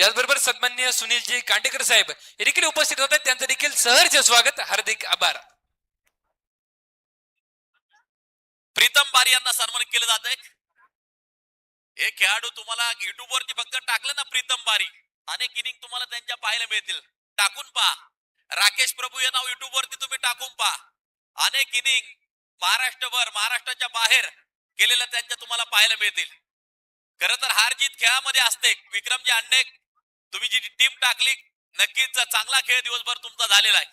त्याचबरोबर सन्माननीय सुनीलजी कांडेकर साहेब हे देखील उपस्थित होते, त्यांचं देखील सहर्ष स्वागत, हार्दिक आभार. प्रीतम बारी यांना सन्मानित केलं जात आहे. हे खेळाडू तुम्हाला युट्यूब वरती फक्त टाकलं ना प्रीतम बारी, अनेक इनिंग तुम्हाला त्यांच्या पाहायला मिळतील. टाकून पहा. राकेश प्रभू हे नाव युट्यूब वरती तुम्ही टाकून पहा. अनेक इनिंग महाराष्ट्रभर, महाराष्ट्राच्या बाहेर केलेल्या त्यांच्या तुम्हाला पाहायला मिळतील. खरं तर हार जीत खेळामध्ये असते. विक्रमजी अंडे, तुम्ही जी टीम टाकली नक्कीच चांगला खेळ दिवसभर तुमचा झालेला आहे.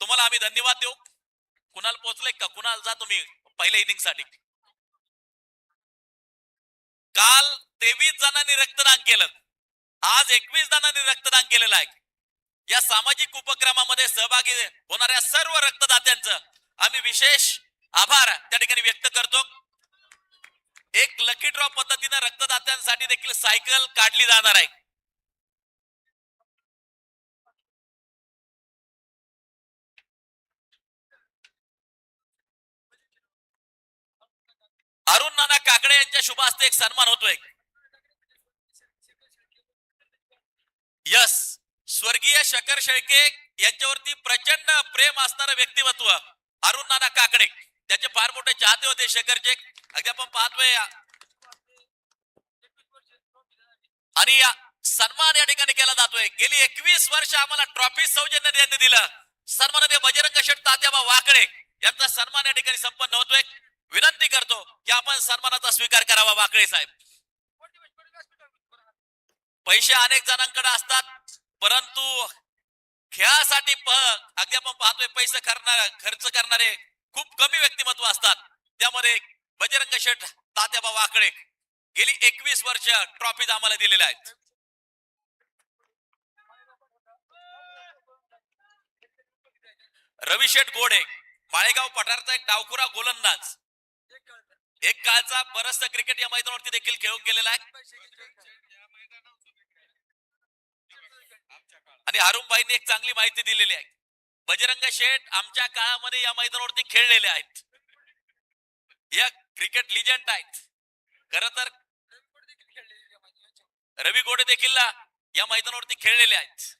तुम्हाला आम्ही धन्यवाद देऊ. कुणाल पोहोचले का? कुणाल जा तुम्ही पहिल्या इनिंग साठी. काल 23 जणांनी रक्तदान केलं, आज 21 जणांनी रक्तदान केलेलं आहे. या सामाजिक उपक्रमामध्ये सहभागी होणाऱ्या सर्व रक्तदात्यांचं आम्ही विशेष आभार त्या ठिकाणी व्यक्त करतो. एक लकी ड्रॉ पद्धतीने रक्तदात्यांसाठी देखील सायकल काढली जाणार आहे. अरुण नाना काकडे यांच्या शुभ हस्ते एक सन्मान होतोय. यस, स्वर्गीय शकर शेळके यांच्यावरती प्रचंड प्रेम असणारं व्यक्तिमत्व अरुण नाना काकडे, त्याचे फार मोठे चाहते होते शेखरचे. अगदी आपण पाहतोय आणि सन्मान या ठिकाणी केला जातोय. गेली 21 वर्ष आम्हाला ट्रॉफी सौजन्य त्यांनी दिलं. सन्माननीय बजरंग शेठ तात्याबा वाकडे यांचा सन्मान या ठिकाणी संपन्न होतोय. विनंती करतो की आपण सन्मानाचा स्वीकार करावा. वाकडे साहेब, पैसे अनेक जणांकडे असतात, परंतु खेळासाठी अगदी आपण पाहतोय पैसे खर्च करणारे खूप कमी व्यक्तिमत्व असतात. त्यामध्ये बजरंग शेठ तात्याबा वाकडे गेली 21 वर्ष ट्रॉफी आम्हाला दिलेल्या आहेत. रवी शेठ गोडे माळेगाव पठारचा एक डावखुरा गोलंदाज, एक काळचा बरंच क्रिकेट या मैदानावरती देखील खेळून गेलेला आहे. आणि अरुणभाईंनी एक चांगली माहिती दिलेली आहे. बजरंग शेठ आमच्या काळामध्ये या मैदानावरती खेळलेले आहेत. या क्रिकेट लिजंड आहेत. खर तर रवी गोडे देखील या मैदानावरती खेळलेले आहेत.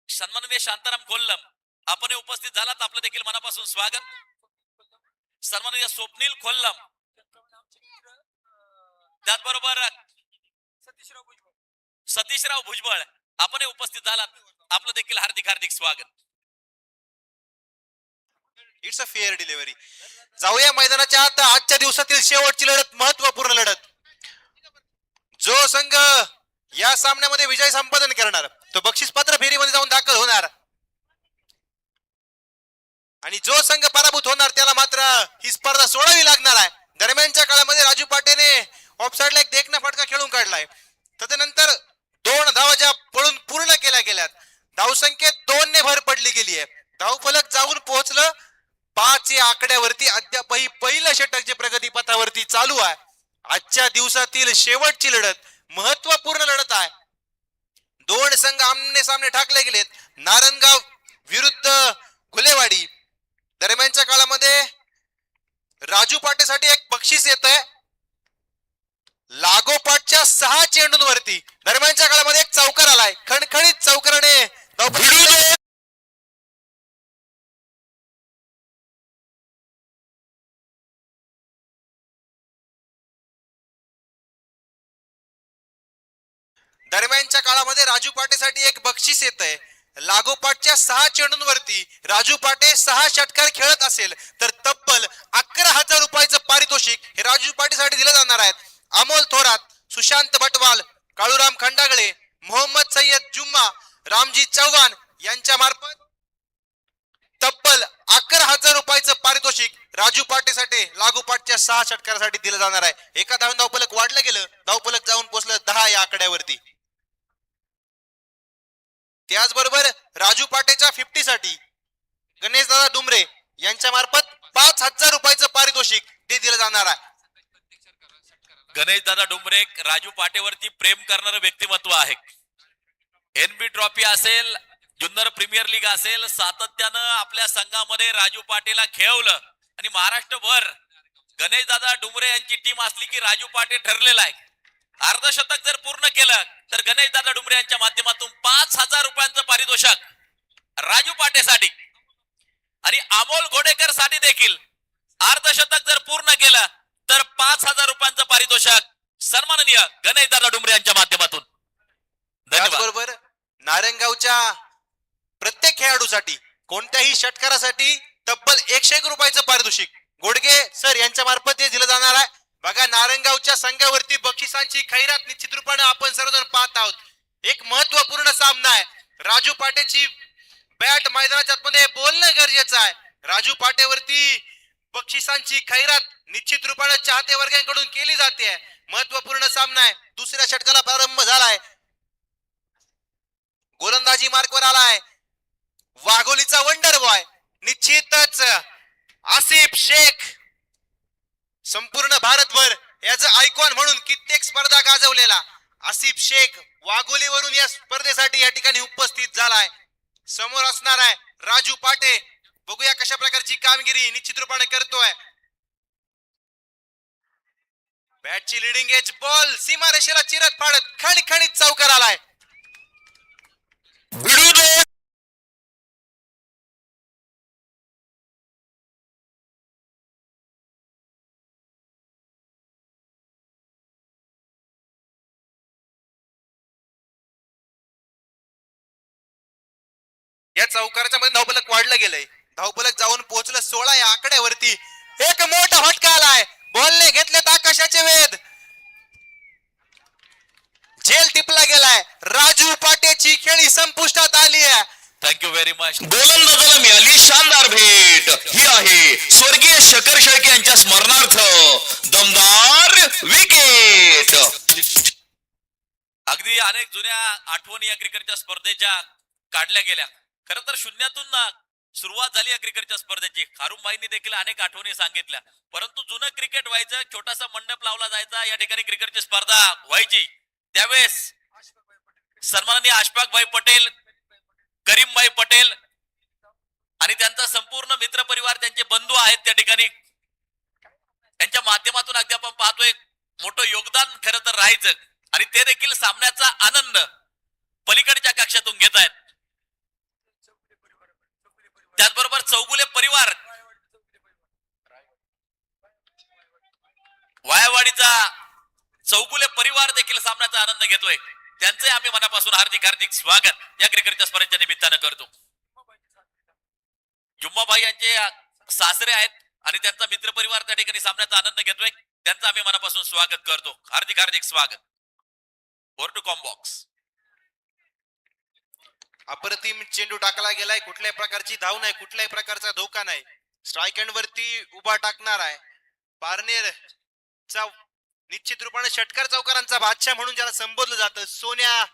सन्माननीय शांताराम कोल्लम आपण उपस्थित झालात, आपलं देखील मनापासून स्वागत. सन्माननीय स्वप्नील कोल्लम, त्याचबरोबर सतीशराव भुजबळ आपण उपस्थित झालात, आपलं देखील हार्दिक हार्दिक स्वागत. It's a fair delivery. जाऊया मैदानाच्या आत. आजच्या दिवसातील शेवटची लढत, महत्वपूर्ण लढत. जो संघ या सामन्यामध्ये विजय संपादन करणार तो बक्षीस पात्र फेरीमध्ये जाऊन दाखल होणार, आणि जो संघ पराभूत होणार त्याला मात्र ही स्पर्धा सोडावी लागणार आहे. दरम्यानच्या काळामध्ये राजू पाटेने ऑफसाइडला एक देखना फटका खेळून काढलाय. तदनंतर 2 धावा ज्या पळून पूर्ण केल्या गेल्यात, धावसंख्येत 2 ने भर पडली गेली आहे. धावफलक जाऊन पोहोचलं 5 या आकड्यावरती. अद्यापही पहिलं षटक जे प्रगतीपथावरती चालू आहे. आजच्या दिवसातील शेवटची लढत, महत्वपूर्ण लढत आहे. 2 संघ आमने सामने ठाकले गेलेत. नारंगाव विरुद्ध गुलेवाडी. दरम्यानच्या काळामध्ये राजू पाटेसाठी एक बक्षीस येत आहे लागोपाठच्या 6 चेंडूंवरती. दरम्यानच्या काळामध्ये एक चौकार आलाय, खणखणीत चौकाराने दरम्यानच्या काळामध्ये राजू पाटेसाठी एक बक्षीस येत आहे. लागोपाठच्या 6 चेंडूंवरती राजू पाटे 6 षटकार खेळत असेल तर तब्बल 11,000 रुपयाचं पारितोषिक हे राजू पाटेसाठी दिलं जाणार आहे. अमोल थोरात, सुशांत भटवाल, काळूराम खंडागळे, मोहम्मद सय्यद जुम्मा, रामजी चव्हाण यांच्या मार्फत तब्बल 11,000 रुपयाचं पारितोषिक राजू पाटेसाठी लागोपाठच्या 6 षटकारासाठी दिलं जाणार आहे. एका धावून धावफलक वाढलं गेलं, धावफलक जाऊन पोहोचलं 10 या आकड्यावरती. त्याचबरोबर राजू पाटेच्या 50 साठी गणेशदादा डुमरे यांच्या मार्फत 5,000 रुपयाचं पारितोषिक ते दिलं जाणार आहे. गणेशदादा डुमरे राजू पाटेवरती प्रेम करणारं व्यक्तिमत्व आहे. एनबी ट्रॉफी असेल, जुन्नर प्रीमियर लीग असेल, सातत्यानं आपल्या संघामध्ये राजू पाटेला खेळवलं आणि महाराष्ट्रभर गणेश दादा डुमरे यांची टीम असली की राजू पाटे ठरलेला आहे. अर्धशतक जर पूर्ण केलं तर गणेश दादा डुमरे यांच्या माध्यमातून 5,000 रुपयांचं पारितोषिक राजू पाटेसाठी आणि अमोल घोडेकर साठी देखील अर्धशतक जर पूर्ण केलं तर 5,000 रुपयांचं पारितोषिक सन्माननीय गणेश दादा डुमरे यांच्या माध्यमातून. धन्यवाद. त्याचबरोबर नारायणगावच्या प्रत्येक खेळाडूसाठी कोणत्याही षटकारासाठी तब्बल 101 रुपयाचं पारितोषिक गोडगे सर यांच्या मार्फत ते दिलं जाणार आहे. बघा नारायणगावच्या संघावरती बक्षिसांची खैरात निश्चित रूपाने आपण सर्वजण पाहत आहोत. एक महत्वपूर्ण सामना आहे. राजू पाटेची बॅट मैदानाच्या आतमध्ये बोलणं गरजेचं आहे. राजू पाटेवरती बक्षिसांची खैरात निश्चित रूपाने चाहते वर्गांकडून केली जाते. महत्वपूर्ण सामना आहे. दुसऱ्या षटकाला प्रारंभ झालाय. गोलंदाजी मार्कवर आलाय वाघोलीचा वंडर बॉय निश्चितच आसिफ शेख, संपूर्ण भारतभर याच आयकॉन म्हणून कित्येक स्पर्धा गाजवलेला आसिफ शेख वाघोलीवरून या स्पर्धेसाठी या ठिकाणी उपस्थित झालाय. समोर असणार आहे राजू पाटे. बघूया कशा प्रकारची कामगिरी निश्चित रूपाने करतोय. बॅटची लिडिंग एज बॉल सीमारेषेला चिरत फाडत खणखणीत चौकार आलाय. या चौकाराच्या मध्ये धावफलक वाढलं गेलंय. धावफलक जाऊन पोहोचलं 16 या आकड्यावरती. एक मोठा फटका आलाय. बॉलने घेतलेत आकाशाचे वेध. झेल टिपला गेलाय. राजू पाटेची खेळी संपुष्टात आली आहे. Thank you very much. गोलंदाजाला मिळाली शानदार भेट. ही आहे स्वर्गीय शकर शेळके यांच्या स्मरणार्थ दमदार विकेट. अगदी अनेक जुन्या आठवणी या क्रिकेटच्या स्पर्धेच्या काढल्या गेल्या. खरं तर शून्यातून सुरुवात झाली या क्रिकेटच्या स्पर्धेची. खारुमबाईंनी देखील अनेक आठवणी सांगितल्या. परंतु जुनं क्रिकेट व्हायचं, छोटासा मंडप लावला जायचा, या ठिकाणी क्रिकेटची स्पर्धा व्हायची. त्यावेळेस सन्माननीय अशफाकभाई पटेल, करीमभाई पटेल आणि त्यांचा संपूर्ण मित्र परिवार, त्यांचे बंधू आहेत त्या ठिकाणी, त्यांच्या माध्यमातून अगदी आपण पाहतोय मोठं योगदान खरं तर राहायचं. आणि ते देखील सामन्याचा आनंद पलीकडच्या कक्षातून घेत आहेत. त्याचबरोबर चौगुले परिवार, वायावाडीचा चौगुले परिवार देखील सामन्याचा आनंद घेतोय. त्यांचे आम्ही मनापासून हार्दिक हार्दिक स्वागत या क्रिकेटच्या स्पर्धेच्या निमित्तानं करतो. जुम्माबाई यांचे सासरे आहेत आणि त्यांचा मित्रपरिवार त्या ठिकाणी सामन्याचा आनंद घेतोय. त्यांचं आम्ही मनापासून स्वागत करतो. हार्दिक हार्दिक स्वागत. Over to combox. अप्रतिम चेंडू टाकला गेलाय. कुठल्याही प्रकारची धाव नाही, कुठल्याही प्रकारचा धोका नाही. स्ट्राईक एंड वरती उभा टाकणार आहे. पारनेर चा निश्चित रूपाने षटकार चौकारांचा बादशाह म्हणून ज्याला संबोधलं जातं सोन्या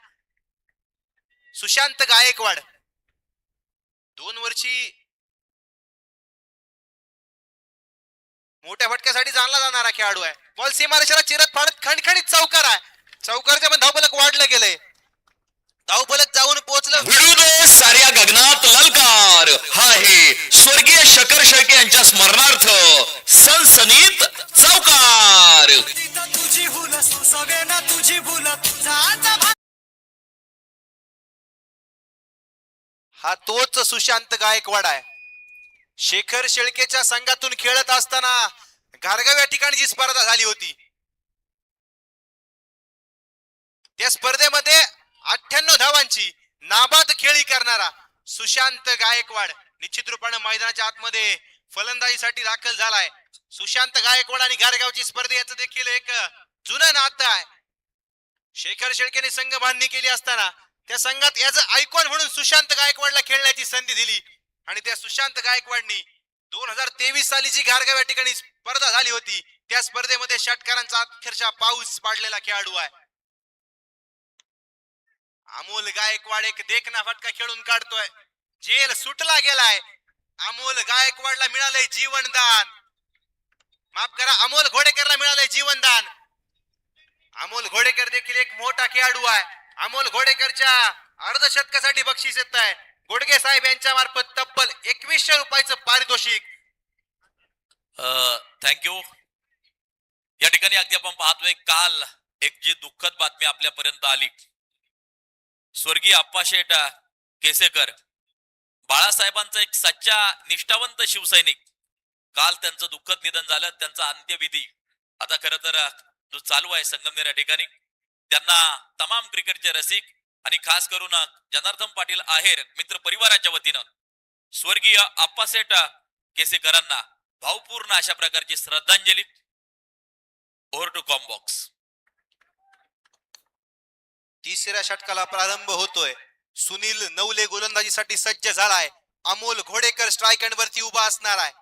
सुशांत गायकवाड. 2 वर्षी मोठ्या फटक्यासाठी जाणला जाणारा खेळाडू आहे. बॉल सीमारेषेला चिरत फाडत खणखणीत चौकार आहे. चौकारच्या मध्ये धावफलक वाढलं गेलंय. धावफलक जाऊन पोहोचलं. विरुद्ध साऱ्या गगनात ललकार. हा आहे स्वर्गीय शकर शेळके यांच्या स्मरणार्थ सनसनीत चौकार. हा तोच सुशांत गायकवाड आहे. शेखर शेळकेच्या संघातून खेळत असताना घारगाव या ठिकाणी जी स्पर्धा झाली होती, त्या स्पर्धेमध्ये 98 धावांची नाबाद खेळी करणारा सुशांत गायकवाड निश्चित रूपाने मैदानाच्या आतमध्ये फलंदाजीसाठी दाखल झालाय. सुशांत गायकवाड आणि घारगावची स्पर्धेचं देखील एक जुनं नातं आहे. शेखर शेळकेने संघ बांधणी केली असताना त्या संघात याचं आयकॉन म्हणून सुशांत गायकवाडला खेळण्याची संधी दिली आणि त्या सुशांत गायकवाडनी 2023 साली जी घारगाव या ठिकाणी स्पर्धा झाली होती त्या स्पर्धेमध्ये षटकारांचा अक्षरशः पाऊस पाडलेला खेळाडू आहे. अमोल गायकवाड एक देखना फटका खेळून काढतोय. जेल सुटला गेलाय. अमोल गायकवाडला मिळालंय जीवनदान. माफ करा, अमोल घोडेकरला मिळालंय जीवनदान. अमोल घोडेकर देखील एक मोठा खेळाडू आहे. अमोल घोडेकरच्या अर्धशतकासाठी बक्षीस येत आहे. गोडगे साहेब यांच्या मार्फत तब्बल 2100 रुपयाचं पारितोषिक. थँक्यू. या ठिकाणी अगदी आपण पाहतोय काल एक जी दुःखद बातमी आपल्यापर्यंत आली. स्वर्गीय आप्पाशेठ केसेकर बाळासाहेबांचा एक सच्चा निष्ठावंत शिवसैनिक, काल त्यांचं दुःखद निधन झालं. त्यांचा अंत्यविधी आता खरं तर जो चालू आहे संगमनेर या ठिकाणी, त्यांना तमाम क्रिकेटचे रसिक आणि खास करून जनार्दन पाटील आहेर मित्र परिवाराच्या वतीनं स्वर्गीय आप्पाशेठ केसेकरांना भावपूर्ण अशा प्रकारची श्रद्धांजली. Over to combox. तिसऱ्या षटकाला प्रारंभ होतोय. सुनील नवले गोलंदाजीसाठी सज्ज झालाय. अमोल घोडेकर स्ट्राईक एंड वरती उभा असणार आहे.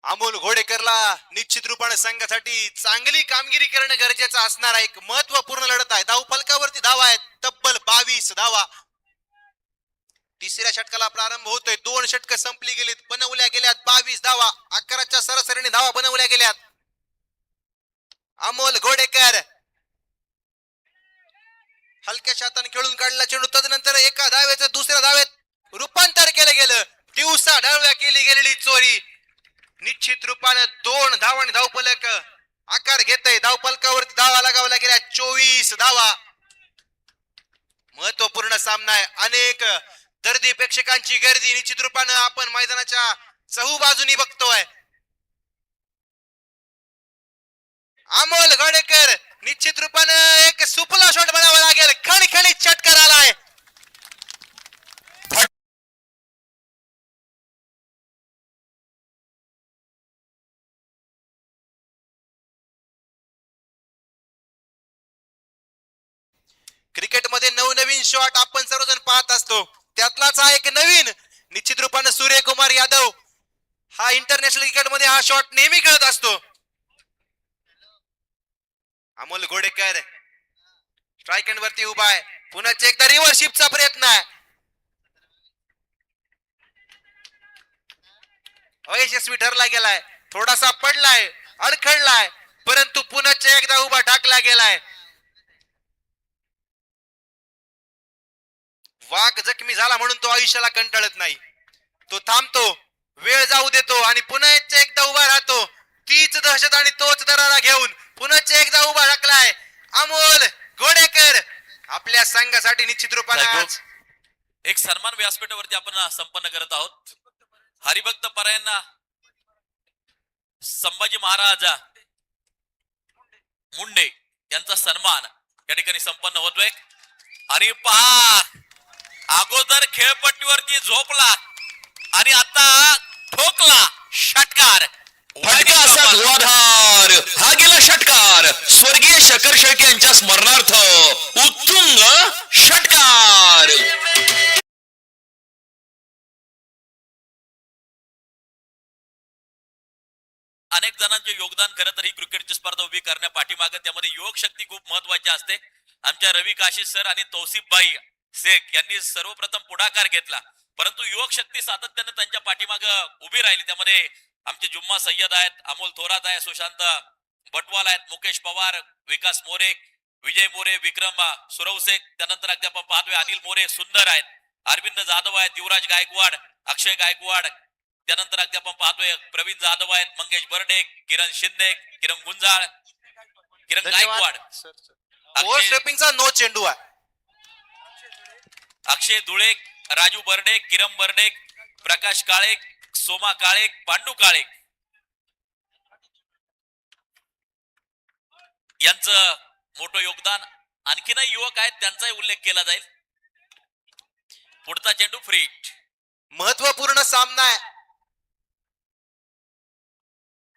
अमोल घोडेकरला निश्चित रूपाने संघासाठी चांगली कामगिरी करणं गरजेचं असणार आहे. एक महत्वपूर्ण लढत आहे. धाव फलकावरती धावा आहेत तब्बल 22 धावा. तिसऱ्या षटकाला प्रारंभ होतोय. 2 षटक संपली गेलीत, बनवल्या गेल्यात 22 धावा. 11च्या सरासरीने धावा बनवल्या गेल्यात. अमोल घोडेकर हलक्या शाताने खेळून काढला चेंडू. तदनंतर एका धावेचं दुसऱ्या धावेत रूपांतर केलं गेलं. दिवसा ढवळ्या केली गेलेली चोरी निश्चित रूपाने 2 धावांनी धावफलक आकार घेतय. धावफलकावरती धावा लगावल्या गेल्या 24 धावा. महत्वपूर्ण सामना आहे. अनेक दर्दी प्रेक्षकांची गर्दी निश्चित रूपाने आपण मैदानाच्या चहूबाजूनी बघतोय. अमोल घोडेकर निश्चित रूपाने एक सुपला शॉट बनावा लागेल. खणखणीत षटकार आलाय. क्रिकेटमध्ये नवनवीन शॉट आपण सर्वजण पाहत असतो. त्यातलाच हा एक नवीन निश्चित रूपाने सूर्यकुमार यादव हा इंटरनॅशनल क्रिकेटमध्ये हा शॉट नेहमी खेळत असतो. अमोल घोडेकर स्ट्राईक एंड वरती उभा आहे. पुन्हा एकदा रिव्हर्शिपचा प्रयत्न आहे. अयशस्वी ठरला गेलाय. थोडासा पडलाय, अडखळलाय, परंतु पुन्हा एकदा उभा टाकला गेलाय. वाघ जखमी झाला म्हणून तो आयुष्याला कंटाळत नाही. तो थांबतो, वेळ जाऊ देतो आणि पुन्हा एकदा उभा राहतो. तीच दहशत आणि तोच दरारा घेऊन पुन्हा एकदा उभा टाकलाय अमोल घोडेकर आपल्या संघासाठी निश्चित रूपाने आज एक सन्मान व्यासपीठावरती आपण संपन्न करत आहोत. हरिभक्त परायणा संभाजी महाराज मुंडे यांचा सन्मान या ठिकाणी संपन्न होतोय. आणि पहा, अगोदर खेळपट्टीवरती झोपला आणि आता ठोकला षटकार. फटका असा धुवाधार हा गेला षटकार. स्वर्गीय शकर शेळके यांच्या स्मरणार्थ उत्तुंग षटकार. अनेक जणांचे योगदान खरं तर ही क्रिकेटची स्पर्धा उभी करण्या पाठीमागे त्यामध्ये योग शक्ती खूप महत्वाची असते. आमच्या रवी काशीद सर आणि तौसिफभाई शेख यांनी सर्वप्रथम पुढाकार घेतला, परंतु योग शक्ती सातत्याने त्यांच्या पाठीमागे उभी राहिली. त्यामध्ये आमचे जुम्मा सय्यद आहेत, अमोल थोरात आहे, सुशांत बटवाल आहेत, मुकेश पवार, विकास मोरे, विजय मोरे, विक्रम सुरवसे, त्यानंतर अगदी आपण पाहतोय अनिल मोरे सुंदर आहेत, अरविंद जाधव आहेत, युवराज गायकवाड, अक्षय गायकवाड, त्यानंतर अगदी आपण पाहतोय प्रवीण जाधव आहेत, मंगेश बर्डे, किरण शिंदे, किरण गुंजाळ, किरण गायकवाड, नो चेंडू आहे. अक्षय धुळे, राजू बर्डे, किरण बर्डे, प्रकाश काळे, सोमा काळे, पांडू काळे यांचं मोठं योगदान. आणखीनही युवक आहेत त्यांचाही उल्लेख केला जाईल. पुढचा चेंडू फ्री. महत्वपूर्ण सामना आहे.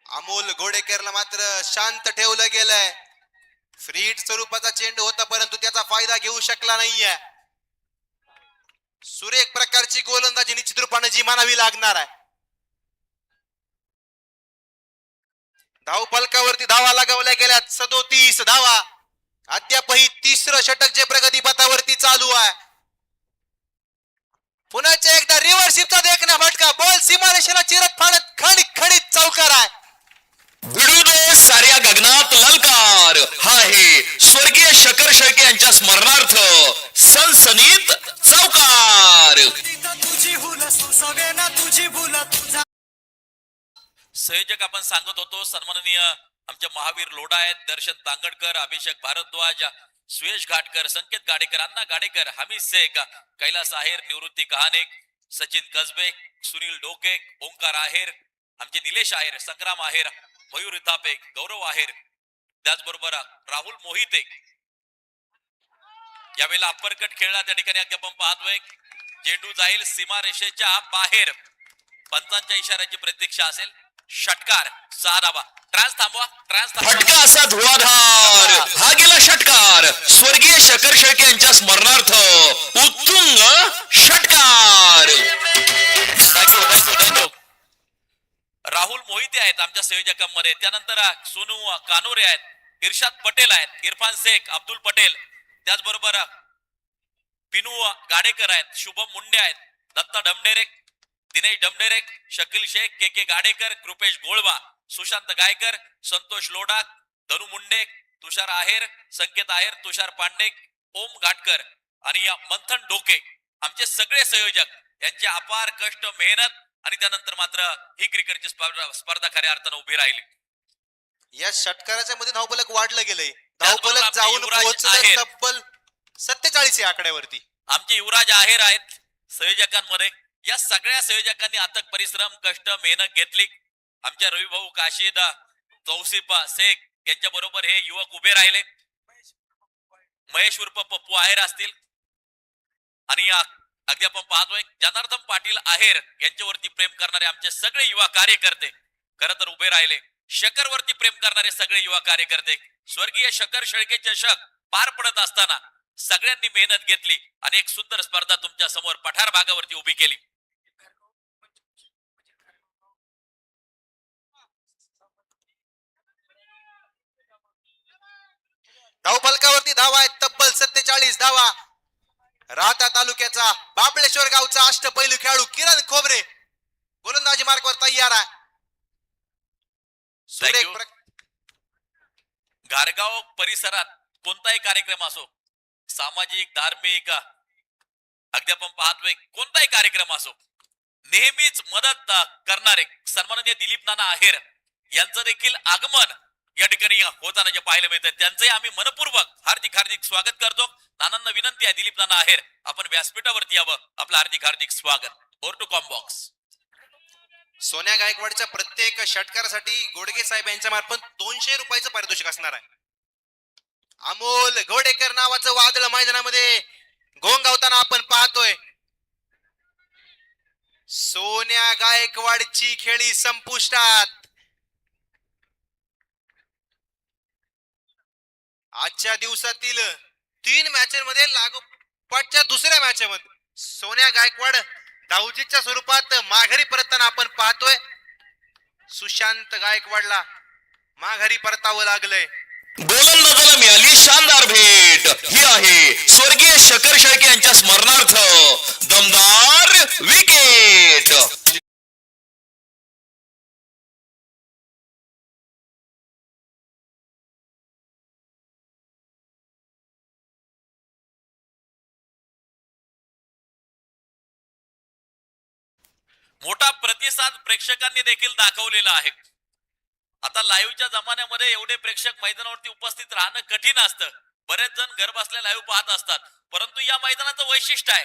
अमोल घोडेकरला मात्र शांत ठेवलं गेलंय. फ्री हिट स्वरूपाचा चेंडू होता परंतु त्याचा फायदा घेऊ शकला नाहीये. सुरेख प्रकारची गोलंदाजी निश्चित रूपाने जी मानावी लागणार आहे. धाव फलकावरती धावा लगावल्या गेल्यात 37 धावा. अद्यापही तिसरं षटक जे प्रगतीपथावरती चालू आहे. पुन्हा एकदा रिव्हर्शिपचा देखना फटका. बॉल सीमारेषेला चिरत फाडत खणखणीत चौकार आहे. भिडू दे साऱ्या गगनात ललकार. हा आहे स्वर्गीय शकर शेळके यांच्या स्मरणार्थ सनसनीत चौकार. संयोजक आपण सांगत होतो सन्माननीय आमचे महावीर लोढा आहेत, दर्शन तांगडकर, अभिषेक भारद्वाज, सुयश घाटकर, संकेत गाडेकर, अण्णा गाडेकर, हमीद शेख, कैलास आहेर, निवृत्ती कहाणे, सचिन कसबे, सुनील डोके, ओंकार आहेर, आमचे निलेश आहेर, संग्राम आहेर, मयूर थापे, गौरव आहेर, त्याचबरोबर राहुल मोहिते. यावेळेला अप्परकट खेळला त्या ठिकाणी अगदी आपण पाहतोय. चेंडू जाईल सीमारेषेच्या बाहेर. पंचांच्या इशाऱ्याची प्रतीक्षा असेल. षटकार 6 धावा. ट्रान्स थांबवा. फटका असा धुवाधार हा गेला षटकार स्वर्गीय शकर शेळके यांच्या स्मरणार्थ उत्तुंग षटकार. थँक्यू. राहुल मोहिते आहेत आमच्या संयोजकांमध्ये. त्यानंतर सोनू कानोरे आहेत, इर्शाद पटेल आहेत, इरफान शेख, अब्दुल पटेल, त्याचबरोबर पिनू गाडेकर आहेत, शुभम मुंडे आहेत, दत्ता डमडेरे, दिनेश डमडेरे, शकील शेख, के गाडेकर, कृपेश गोळवा, सुशांत गायकर, संतोष लोढा, धनु मुंडे, तुषार आहेर, संकेत आहेर, तुषार पांडे, ओम घाटकर आणि या मंथन डोके आमचे सगळे संयोजक यांचे अपार कष्ट, मेहनत आणि त्यानंतर मात्र ही क्रिकेटची स्पर्धा खऱ्या अर्थानं उभी राहिली. या षटकाराच्या मध्ये धावफलक वाढलं गेलंय. त्याचबरोबर धावफलक आपले जाऊन युवराज पोहोचलं आहेर. तब्बल 47 या आकड्यावरती. आमचे युवराज आहेर आहेत संयोजकांमध्ये. या सगळ्या संयोजकांनी अथक परिश्रम, कष्ट, मेहनत घेतली. आमच्या रविभाऊ काशीद, तौसिफ शेख यांच्या बरोबर हे युवक उभे राहिले. महेश उर्फ पप्पू आहेर असतील आणि या अगदी आपण पाहतोय जनार्दन पाटील आहेर यांच्यावरती प्रेम करणारे आमचे सगळे युवा कार्यकर्ते खर तर उभे राहिले. शकर वरती प्रेम करणारे सगळे युवा कार्यकर्ते. स्वर्गीय शकर शेळके चषक पार पडत असताना सगळ्यांनी मेहनत घेतली आणि एक सुंदर स्पर्धा तुमच्या समोर पठार भागावरती उभी केली. धावफलकावरती धावा आहेत तब्बल 47 धावा. राहता तालुक्याचा बाबळेश्वर गावचा अष्टपैलू खेळाडू किरण खोबरे गोलंदाजी मार्कवर तयार आहे. सुरेख Thank घारगाव परिसरात कोणताही कार्यक्रम असो, सामाजिक, धार्मिक, अगदी आपण पाहतोय कोणताही कार्यक्रम असो, नेहमीच मदत करणारे सन्माननीय दिलीप नाना आहेर यांचं देखील आगमन या ठिकाणी होताना जे पाहायला मिळतं त्यांचंही आम्ही मनपूर्वक हार्दिक हार्दिक स्वागत करतो. नानांना विनंती आहे, दिलीप नाना आहेर आपण व्यासपीठावरती यावं. आपलं हार्दिक हार्दिक स्वागत. Over to combox. सोन्या गायकवाडच्या प्रत्येक षटकारासाठी गोडगे साहेब यांच्या मार्फत 200 रुपयाचं पारितोषिक असणार आहे. अमोल घोडेकर नावाचं वादळ मैदानामध्ये घोंगावताना आपण पाहतोय. सोन्या गायकवाडची खेळी संपुष्टात. आजच्या दिवसातील 3 मॅचमध्ये लागोपाठच्या दुसऱ्या मॅचमध्ये सोन्या गायकवाड धावजीच्या स्वरूपात माघारी परतताना आपण पाहतोय. सुशांत गायकवाडला माघारी परतावं लागलंय. गोलंदाजाला मिळाली शानदार भेट ही आहे स्वर्गीय शकर शेळके यांच्या स्मरणार्थ दमदार विकेट. मोठा प्रतिसाद प्रेक्षकांनी देखील दाखवलेला आहे. आता लाईव्हच्या जमान्यामध्ये एवढे प्रेक्षक मैदानावरती उपस्थित राहणं कठीण असतं. बरेच जण घर बसल्या लाईव्ह पाहत असतात, परंतु या मैदानाचं वैशिष्ट्य आहे,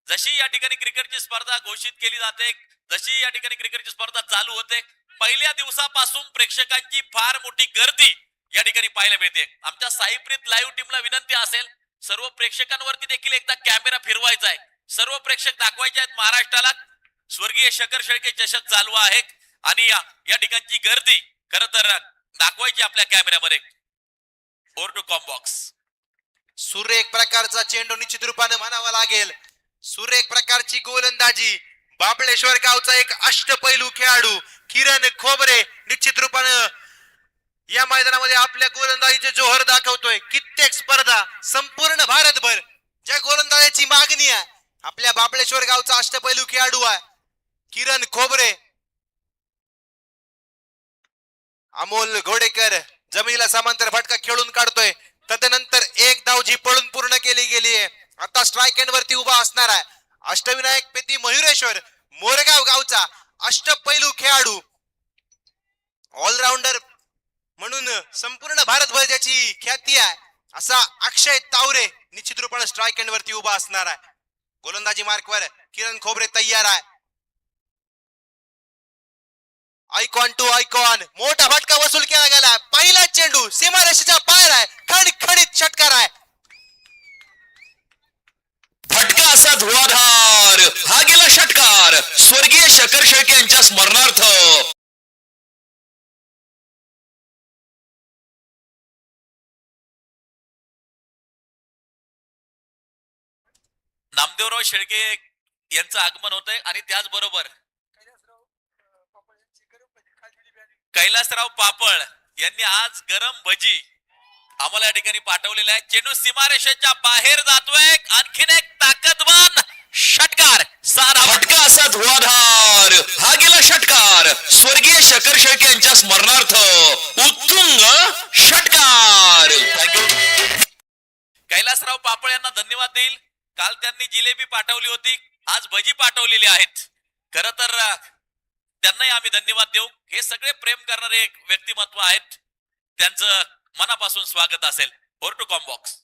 जशी या ठिकाणी क्रिकेटची स्पर्धा घोषित केली जाते, जशी या ठिकाणी क्रिकेटची स्पर्धा चालू होते, पहिल्या दिवसापासून प्रेक्षकांची फार मोठी गर्दी या ठिकाणी पाहायला मिळते. आमच्या साईप्रीत लाईव्ह टीमला विनंती असेल, सर्व प्रेक्षकांवरती देखील एकदा कॅमेरा फिरवायचा आहे. सर्व प्रेक्षक दाखवायचे आहेत महाराष्ट्राला स्वर्गीय शकर शेळके चषक चालू आहे आणि या ठिकाणची गर्दी खर तर दाखवायची आपल्या कॅमेऱ्यामध्ये. Over to combox. सुरेख प्रकारचा चेंडू निश्चित रूपाने म्हणावा लागेल. सुरेख प्रकारची गोलंदाजी. बाबळेश्वर गावचा एक अष्टपैलू खेळाडू किरण खोबरे निश्चित रूपाने या मैदानामध्ये आपल्या गोलंदाजीचे जोहर दाखवतोय. कित्येक स्पर्धा संपूर्ण भारतभर ज्या गोलंदाजीची मागणी आहे, आपल्या बाबळेश्वर गावचा अष्टपैलू खेळाडू आहे किरण खोबरे. अमोल घोडेकर जमिनीला समांतर फटका खेळून काढतोय. तदनंतर एक धाव जी पळून पूर्ण केली गेली आहे. आता स्ट्राइक एंड वरती उभा असणार आहे अष्टविनायक पेती मयुरेश्वर मोरगाव गावचा अष्टपैलू खेळाडू, ऑलराऊंडर म्हणून संपूर्ण भारतभर ज्याची ख्याती आहे असा अक्षय तावरे निश्चित रूपाने स्ट्राईक एंड वरती उभा असणार आहे. गोलंदाजी मार्कवर किरण खोबरे तयार आहे. आयकॉन टू आयकॉन मोठा फटका वसूल केला गेला. पहिला चेंडू सीमारेषेच्या बाहेर आहे. खणखणीत षटकार आहे. फटका असा धुवाधार, हा गेला षटकार स्वर्गीय शकर शेळके यांच्या स्मरणार्थ. नामदेवराव शेळके यांचं आगमन होतंय आणि त्याचबरोबर कैलासराव पापळ यांनी आज गरम भजी आम्हाला या ठिकाणी पाठवलेला आहे. चेंडू सीमारेषेच्या बाहेर जातोय. आणखीन एक ताकदवान षटकार. सारा फटका असा धुवाधार, हा गेला षटकार स्वर्गीय शकर शेळके यांच्या स्मरणार्थ. उत्तुंग षटकार. थँक्यू. कैलासराव पापळ यांना धन्यवाद देईल. काल त्यांनी जिलेबी पाठवली होती, आज भजी पाठवलेली आहेत. खर तर त्यांनाही आम्ही धन्यवाद देऊ. हे सगळे प्रेम करणारे एक व्यक्तिमत्व आहेत. त्यांचं मनापासून स्वागत असेल. Over to combox.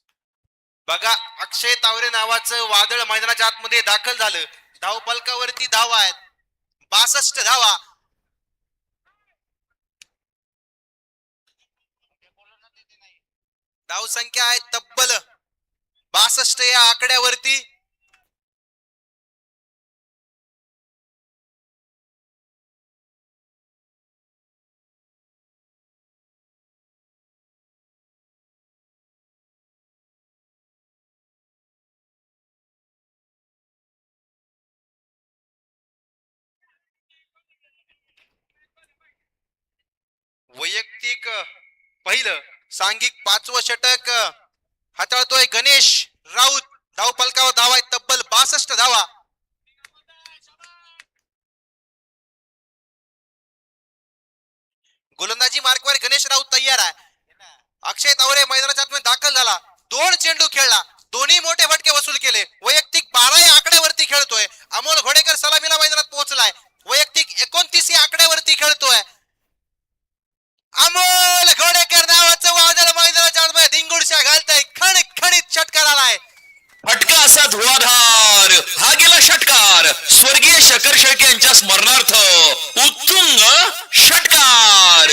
बघा अक्षय तावरे नावाचं वादळ मैदानाच्या आतमध्ये दाखल झालं. धाव फलकावरती धावा आहेत 62 धावा. धाव संख्या आहे तब्बल 62 या आकड्यावरती. वैयक्तिक पहिलं सांघिक 5वं षटक हाताळतोय गणेश राऊत. धाव फलकावर धावा आहेत तब्बल 62 धावा. गोलंदाजी मार्कवर गणेश राऊत तयार आहे. अक्षय तावरे मैदानाच्या आतमध्ये दाखल झाला. 2 चेंडू खेळला, दोन्ही मोठे फटके वसूल केले. वैयक्तिक 12 या आकड्यावरती खेळतोय. अमोल घोडेकर सलामीला मैदानात पोहोचलाय. वैयक्तिक 29 या आकड्यावरती खेळतोय. अमोल घोडेकर नावाचं वादळ मैदानाच्या आतमध्ये धिंगुडशा घालतंय. खणखणीत षटकार आलाय. फटका असा धुवाधार, हा गेला षटकार स्वर्गीय शकर शेळके यांच्या स्मरणार्थ. उत्तुंग षटकार.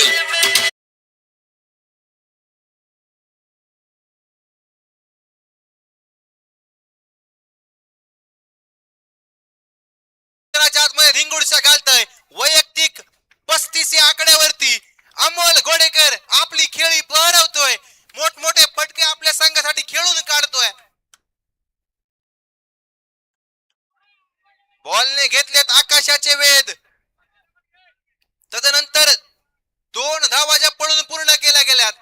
मैदानाच्या आतमध्ये धिंगुडशा घालतंय. वैयक्तिक 35 या आकड्यावरती अमोल घोडेकर आपली खेळी बहरवतोय. मोठमोठे फटके आपल्या संघासाठी खेळून काढतोय. बॉलने घेतलेत आकाशाचे वेध. तदनंतर 2 धावा ज्या पळून पूर्ण केल्या गेल्यात.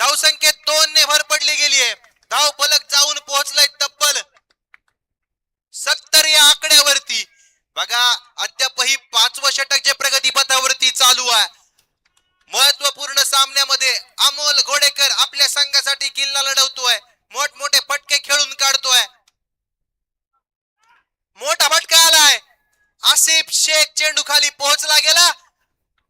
धावसंख्येत 2 ने भर पडली गेली आहे. धाव फलक जाऊन पोहोचलाय तब्बल 70 या आकड्यावरती. बघा अद्यापही 5वं षटक जे प्रगतीपथावरती चालू आहे. महत्वपूर्ण सामन्यामध्ये अमोल घोडेकर आपल्या संघासाठी किल्ला लढवतोय. मोठमोठे फटके खेळून काढतोय. मोठा फटका आलाय. आसिफ शेख चेंडू खाली पोहोचला गेला.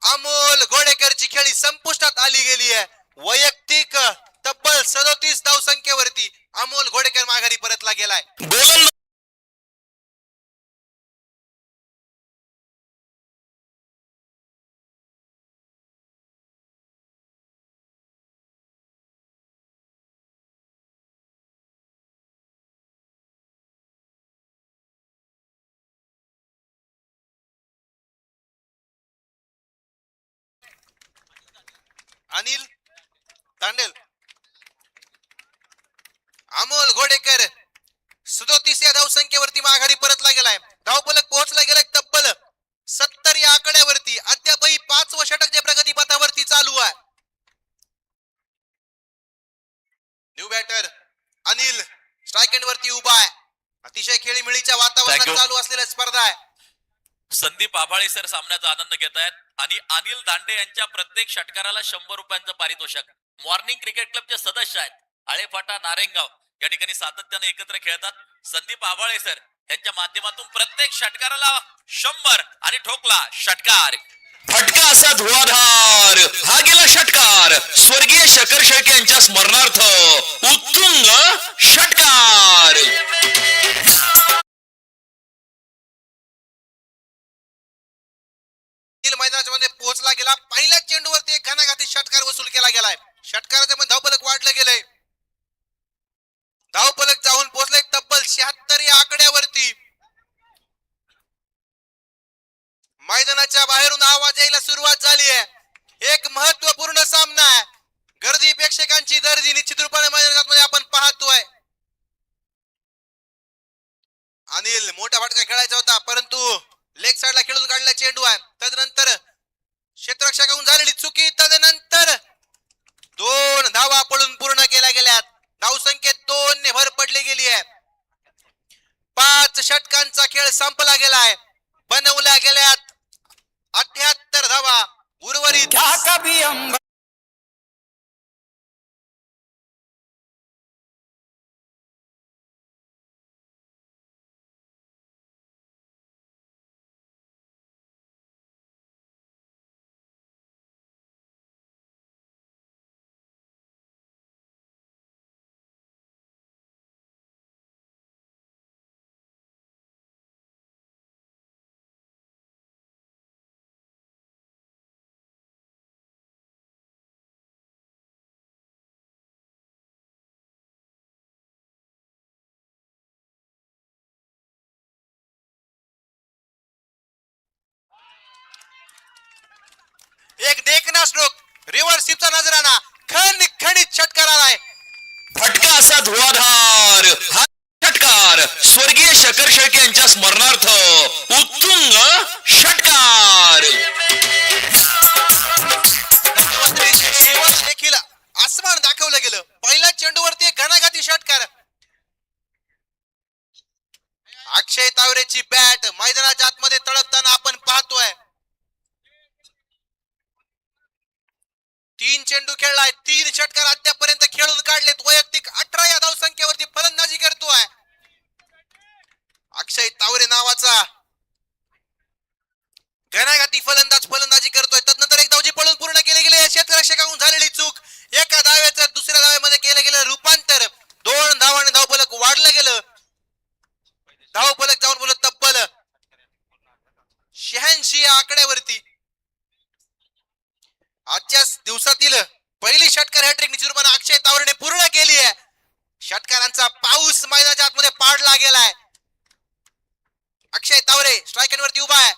अमोल घोडेकरची खेळी संपुष्टात आली गेली आहे. वैयक्तिक तब्बल 37 धाव संख्येवरती अमोल घोडेकर माघारी परतला गेलाय. गोलंदाज अनिल तांडेल. अमोल घोडेकर 37 या धाव संख्येवरती माघारी परतला गेलाय. धावफलक पोहोचला गेलाय तब्बल 70 या आकड्यावरती. अद्यापही 5वं षटक जे प्रगतीपथावरती चालू आहे. New batter Anil strike end वरती उभा आहे. अतिशय खेळीमेळीच्या वातावरणात Thank you. चालू असलेल्या स्पर्धा आहे. संदीप आभाळे सर सामन्याचा आनंद घेत आहेत आणि अनिल दांडे यांच्या प्रत्येक षटकाराला 100 रुपयांचं पारितोषिक. मॉर्निंग क्रिकेट क्लबचे सदस्य आहेत. आळेफाटा नारेंगाव या ठिकाणी सातत्याने एकत्र खेळतात. संदीप आभाळे सर यांच्या माध्यमातून प्रत्येक षटकाराला 100 आणि ठोकला षटकार. फटका असा धुवाधार, हा गेला षटकार षटकाराचं पण धावफलक वाढलं गेलंय. धावफलक जाऊन पोहोचले तब्बल 76 या आकड्यावरती. मैदानाच्या बाहेरून आवाज यायला सुरुवात झाली आहे. एक महत्वपूर्ण सामना आहे. गर्दी प्रेक्षकांची गर्दी निश्चित रूपाने मैदानामध्ये आपण पाहतोय. अनिल मोठा फटका खेळायचा होता परंतु लेग साइडला खेळून काढला चेंडू आहे. तदनंतर क्षेत्ररक्षकाकडून झालेली चुकी. तदनंतर 2 धावा पडून पूर्ण केल्या गेल्यात. धावसंख्येत 2 ने भर पडली गेली आहे. 5 षटकांचा खेळ संपला गेलाय. बनवल्या गेल्यात 78 धावा. उर्वरित एक देखना स्ट्रोक रिव्हर्स स्वीपचा नजराणा. खणखणीत षटकार आलाय. फटका असा धुवाधार. हा षटकार स्वर्गीय शकर शेळके यांच्या स्मरणार्थ उत्तुंग षटकार. शेवट देखील आसमान दाखवलं गेलं. पहिल्या चेंडूवरती एक घणाघाती षटकार. अक्षय तावरेची बॅट मैदानाच्या आतमध्ये तळपताना आपण पाहतोय. 3 चेंडू खेळलाय. 3 षटकार अद्यापर्यंत खेळून काढलेत. वैयक्तिक 18 या धावसंख्येवरती फलंदाजी करतोय अक्षय तावरे नावाचा घणाघाती फलंदाजी करतोय. तदनंतर एक धावजी पळून पूर्ण केले गेले. क्षेत्ररक्षकाकडून झालेली चूक. एका धावेचं दुसऱ्या धावेमध्ये केलं गेलं रूपांतर. 2 धावांनी धावफलक वाढलं गेलं. धावफलक जाऊन बोलत तब्बल 86 या आकड्यावरती. आजच्या दिवसातील पहिली षटकार हॅट्रिक निश्चित रूपाने अक्षय तावरेने पूर्ण केली आहे. षटकारांचा पाऊस मैदानाच्या आतमध्ये पाडला गेलाय. अक्षय तावरे स्ट्राइक वरती उभा आहे.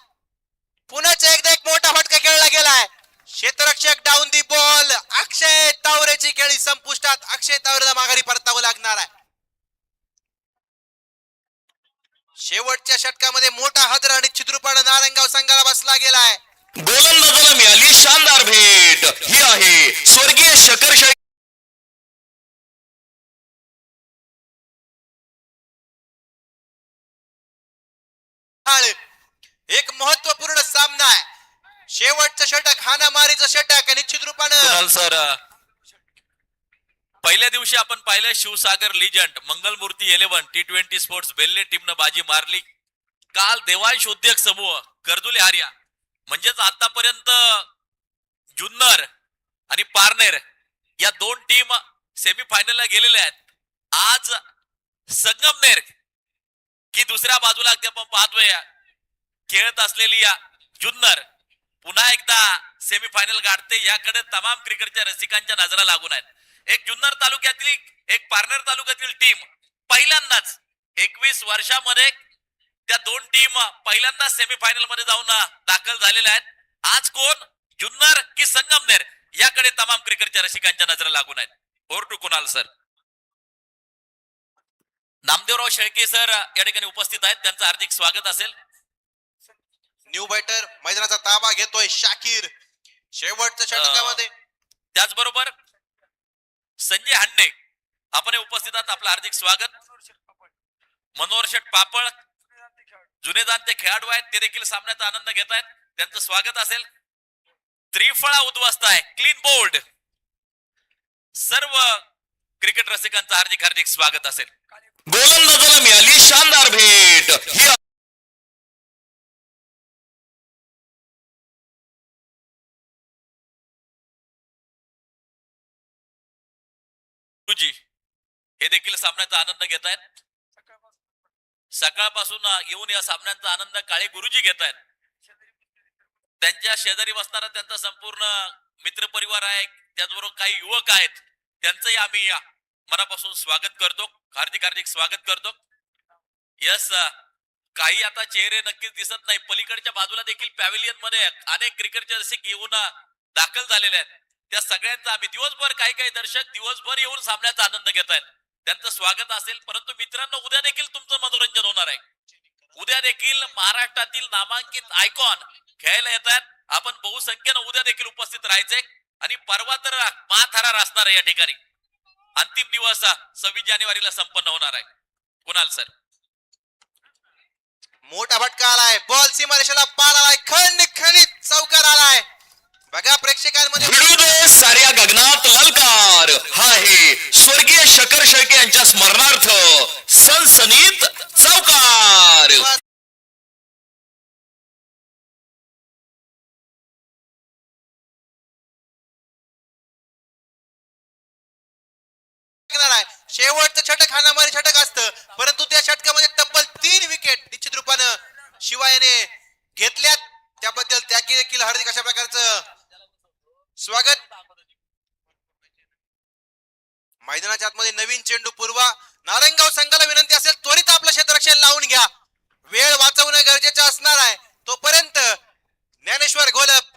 पुन्हाच एकदा एक मोठा फटका खेळला गेलाय. क्षेत्ररक्षक डाऊन दी बॉल. अक्षय तावरेची खेळी संपुष्टात. अक्षय तावरेला माघारी परतावं लागणार आहे. शेवटच्या षटकामध्ये मोठा हादरा निश्चित रूपाने नारायणगाव संघाला बसला गेलाय. गोलंदाजाला मिळाली शानदार भेट. ही आहे स्वर्गीय शकर शेळके. एक महत्वपूर्ण सामना आहे. शेवटचं षटक हाणामारीचं षटक निश्चित रूपानं. कुणाल सर, पहिल्या दिवशी आपण पाहिलं Shivsagar legend Mangalmurti 11 T20 sports बेल्ले टीमनं बाजी मारली. काल देवांश उद्योग समूह कर्जुले हार्या म्हणजेच आतापर्यंत जुन्नर आणि पारनेर या 2 टीम सेमीफायनलला गेलेल्या आहेत. आज संगमनेर की दुसऱ्या बाजूला अगदी आपण पाहतोय खेळत असलेली या जुन्नर पुन्हा एकदा सेमीफायनल गाठते. याकडे तमाम क्रिकेटच्या रसिकांच्या नजरा लागून आहेत. एक जुन्नर तालुक्यातील एक पारनेर तालुक्यातील टीम पहिल्यांदाच 21 वर्षामध्ये त्या 2 टीम पहिल्यांदा सेमीफायनल मध्ये जाऊन दाखल झालेल्या आहेत. आज कोण जुन्नर की संगमनेर याकडे तमाम क्रिकेटच्या रसिकांच्या नजरा लागून आहेत. Over to Kunal sir. Namdevrao Shelke sir या ठिकाणी उपस्थित आहेत. त्यांचं हार्दिक स्वागत असेल. न्यू बॅटर मैदानाचा ताबा घेतोय शाकीर शेवटच्या षटकामध्ये. त्याचबरोबर संजय हांडे आपण उपस्थित आहात. आपलं हार्दिक स्वागत. मनोहर शेठ पापळ जुने जाणते खेळाडू आहेत. ते देखील सामन्याचा आनंद घेत आहेत. त्यांचं स्वागत असेल. त्रिफळा उद्ध्वस्त आहे. Clean bowled. सर्व क्रिकेट रसिकांचं हार्दिक हार्दिक स्वागत असेल. गोलंदाजाला मिळाली शानदार भेट. ही गुरुजी हे देखील सामन्याचा आनंद घेत आहेत. सकाळपासून येऊन या सामन्यांचा आनंद काळे गुरुजी घेत आहेत. त्यांच्या शेजारी बसणारा त्यांचा संपूर्ण मित्रपरिवार आहे, त्याचबरोबर काही युवक आहेत, त्यांचंही आम्ही मनापासून स्वागत करतो, हार्दिक हार्दिक स्वागत करतो. यस, काही आता चेहरे नक्कीच दिसत नाही. पलीकडच्या बाजूला देखील पॅव्हिलियन मध्ये अनेक क्रिकेटचे जसे येऊन दाखल झालेले आहेत. त्या सगळ्यांचा आम्ही दिवसभर काही काही दर्शक दिवसभर येऊन सामन्याचा आनंद घेत आहेत. त्यांचं स्वागत असेल. परंतु मित्रांनो, उद्या देखील तुमचं मनोरंजन होणार आहे. उद्या देखील महाराष्ट्रातील नामांकित आयकॉन खेळायला येत आहेत. आपण बहुसंख्येनं उद्या देखील उपस्थित राहायचे आणि परवा तर महाथरार असणार आहे. या ठिकाणी अंतिम दिवस 26 जानेवारीला संपन्न होणार आहे. कुणाल सर, मोठा भटका आलाय, बॉल सीमारेषेला पार आलाय, खणखणीत चौकार आलाय. बघा प्रेक्षकांमध्ये भिडू दे साऱ्या गगनात ललकार. हा आहे स्वर्गीय शकर शेळके यांच्या स्मरणार्थ सनसनीत चौकार. शेवटचं षटक हाणामारी षटक असतं, परंतु त्या षटकामध्ये तब्बल 3 विकेट निश्चित रूपानं शिवायने घेतल्यात. त्याबद्दल त्याची देखील हार्दिक अशा प्रकारचं स्वागत. मैदानाच्या आतमध्ये नवीन चेंडू पूर्वा. नारायणगाव संघाला विनंती असेल त्वरित आपलं क्षेत्ररक्षण लावून घ्या, वेळ वाचवणं गरजेचं असणार आहे. तोपर्यंत ज्ञानेश्वर घोलप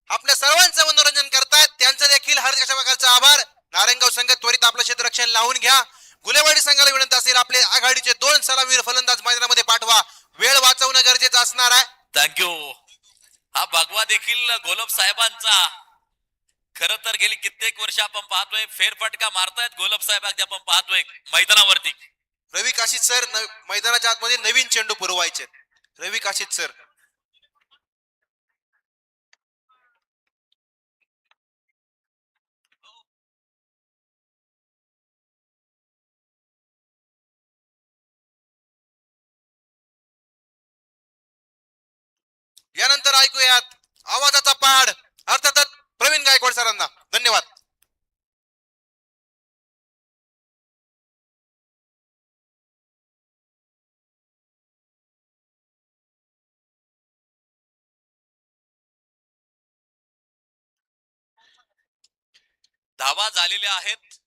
आपल्या सर्वांचं मनोरंजन करतायत, त्यांचं देखील हार्दिक अशा प्रकारचा आभार. नारायणगाव संघ त्वरित आपलं क्षेत्ररक्षण लावून घ्या. गुलेवाडी संघाला विनंती असेल आपले आघाडीचे 2 सलामीवीर फलंदाज मैदानामध्ये पाठवा, वेळ वाचवणं गरजेचं असणार आहे. थँक्यू. हा भगवा देखील गोलब साहेबांचा. खर तर गेली कित्येक वर्ष आपण पाहतोय फेरफटका मारतायत गोलब साहेब. अगदी आपण पाहतोय मैदानावरती. रवी काशीद सर मैदानाच्या आतमध्ये नवीन चेंडू पुरवायचे. रवी काशीद सर, यानंतर ऐकूयात आवाजाचा पाड, अर्थातच प्रवीण गायकवाड सरांना. धन्यवाद. धावा झालेल्या आहेत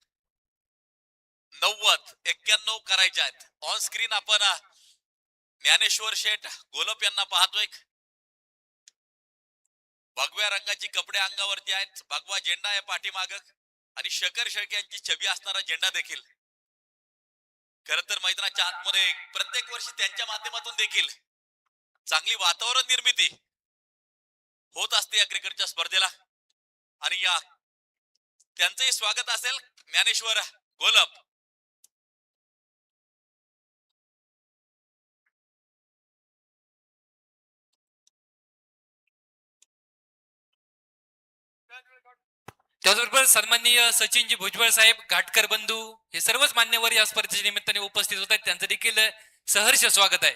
90. 91 करायच्या आहेत. ऑन स्क्रीन आपण ज्ञानेश्वर शेठ गोलप यांना पाहतोय. भगव्या रंगाची कपडे अंगावरती आहेत, भगवा झेंडा आहे पाठीमाग आणि शकर शेळके यांची छबी असणारा झेंडा देखील. खर तर मैदानाच्या आतमध्ये प्रत्येक वर्षी त्यांच्या माध्यमातून देखील चांगली वातावरण निर्मिती होत असते या क्रिकेटच्या स्पर्धेला. आणि या त्यांचंही स्वागत असेल ज्ञानेश्वर गोलप. त्याचबरोबर सन्माननीय सचिनजी भुजबळ साहेब, घाटकर बंधू हे सर्वच मान्यवर या स्पर्धेच्या निमित्ताने उपस्थित होत आहेत. त्यांचं देखील सहर्ष स्वागत आहे.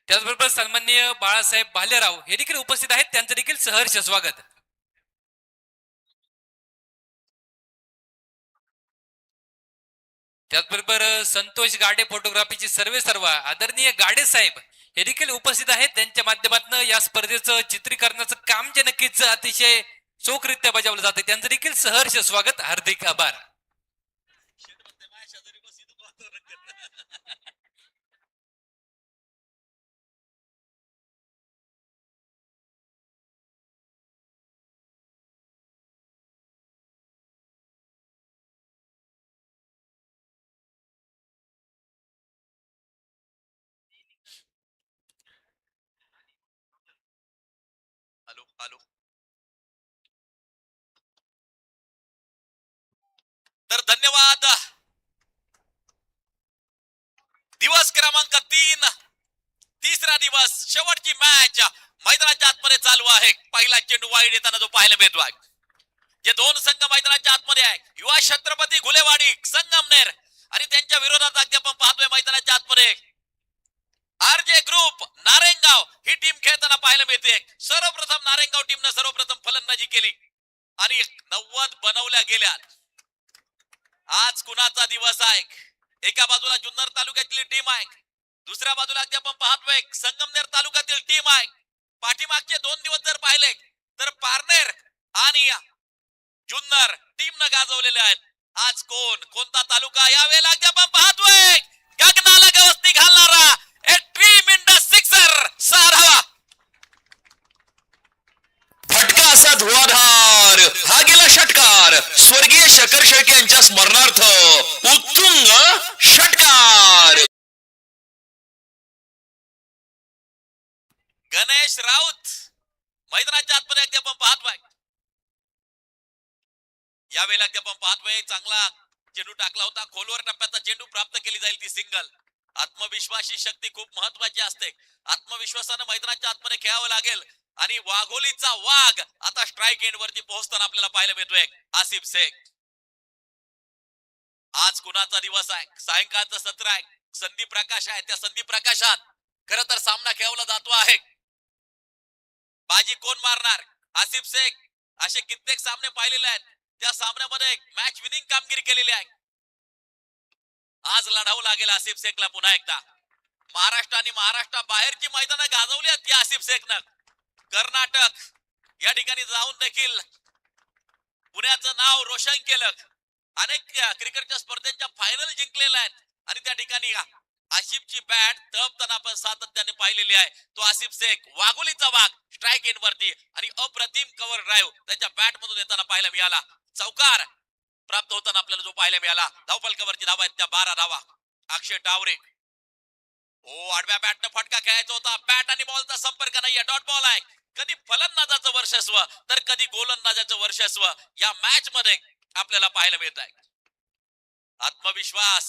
त्याचबरोबर सन्माननीय बाळासाहेब भालेराव हे देखील उपस्थित आहेत. त्यांचं देखील सहर्ष स्वागत. त्याचबरोबर संतोष गाडे फोटोग्राफीचे सर्व आदरणीय गाडे साहेब हे देखील उपस्थित आहेत. त्यांच्या माध्यमातून या स्पर्धेचं चित्रीकरणाचं काम जे नक्कीच अतिशय चोखरित्या बजावलं जाते, त्यांचं देखील सहर्ष स्वागत, हार्दिक आभार. Hello hello. तर धन्यवाद. दिवस क्रमांक 3, तिसरा दिवस, शेवटची मॅच मैदानाच्या आतमध्ये चालू आहे. पहिला चेंडू वाईड येताना जो पाहायला मिळतो आहे. जे 2 संघ मैदानाच्या आतमध्ये आहे, युवा छत्रपती गुलेवाडी संगमनेर आणि त्यांच्या विरोधात अगदी आपण पाहतोय मैदानाच्या आतमध्ये आरजे ग्रुप नारायणगाव ही टीम खेळताना पाहायला मिळते. सर्वप्रथम नारायणगाव टीमने सर्वप्रथम फलंदाजी केली आणि 90 बनवल्या गेल्या. आज कुणाचा दिवस आहे? एका बाजूला जुन्नर तालुक्यातील टीम आहे, दुसऱ्या बाजूला अगदी आपण पाहतोय संगमनेर तालुक्यातील टीम आहे. पाठीमागचे 2 दिवस जर पाहिले तर पारनेर आणि जुन्नर टीमनं गाजवलेले आहेत. आज कोणता तालुका यावेळेला आपण पाहतोय गगनाला गवसती घालणारा ए ट्रीमेंडस सिक्सर 6 धावा. फटका असा धुवाधार हा गेला षटकार स्वर्गीय शकर शेळके यांच्या स्मरणार्थ उत्तुंग षटकार. गणेश राऊत मैदानाच्या आतमध्ये अगदी आपण पाहतोय. यावेळेला अगदी आपण पाहतोय चांगला चेंडू टाकला होता. खोलवर टप्प्याचा चेंडू प्राप्त केली जाईल ती सिंगल. आत्मविश्वासी शक्ती खूप महत्वाची असते. आत्मविश्वासानं मैदानाच्या आतमध्ये खेळावं लागेल. आणि वाघोलीचा वाघ आता स्ट्राईक एंड वरती पोहोचताना आपल्याला पाहायला मिळतोय आसिफ शेख. आज कुणाचा दिवस आहे? सायंकाळचं सत्र आहे. संधी प्रकाश आहे. त्या संधी प्रकाशात खर तर सामना खेळवला जातो आहे. बाजी कोण मारणार? आसिफ शेख असे कित्येक सामने पाहिलेले आहेत. त्या सामन्यामध्ये मॅच विनिंग कामगिरी केलेली आहे. आज लढावं लागेल आसिफ शेखला पुन्हा एकदा. महाराष्ट्र आणि महाराष्ट्राबाहेरची मैदानं गाजवली आहेत या आसिफ शेखनं. कर्नाटक या ठिकाणी जाऊन देखील पुण्याचं नाव रोशन केलं. अनेक क्रिकेटच्या स्पर्धेच्या फायनल जिंकलेल्या आहेत. आणि त्या ठिकाणी आसिफची बॅट तळपताना आपण सातत्याने पाहिलेली आहे. तो आसिफ शेख वाघोलीचा वाघ स्ट्राईक एंड वरती आणि अप्रतिम कव्हर ड्राईव्ह त्याच्या बॅट मधून येताना पाहायला मिळाला. चौकार प्राप्त होताना आपल्याला जो पाहायला मिळाला. धावफलकावरती धावा आहेत त्या 12 धावा. अक्षय टावरे आडव्या बॅटनं फटका खेळायचा होता. बॅट आणि बॉलचा संपर्क नाहीये. डॉट बॉल आहे. कधी फलंदाजाचं वर्चस्व तर कधी गोलंदाजाचं वर्चस्व या मॅच मध्ये आपल्याला पाहायला मिळत आहे. आत्मविश्वास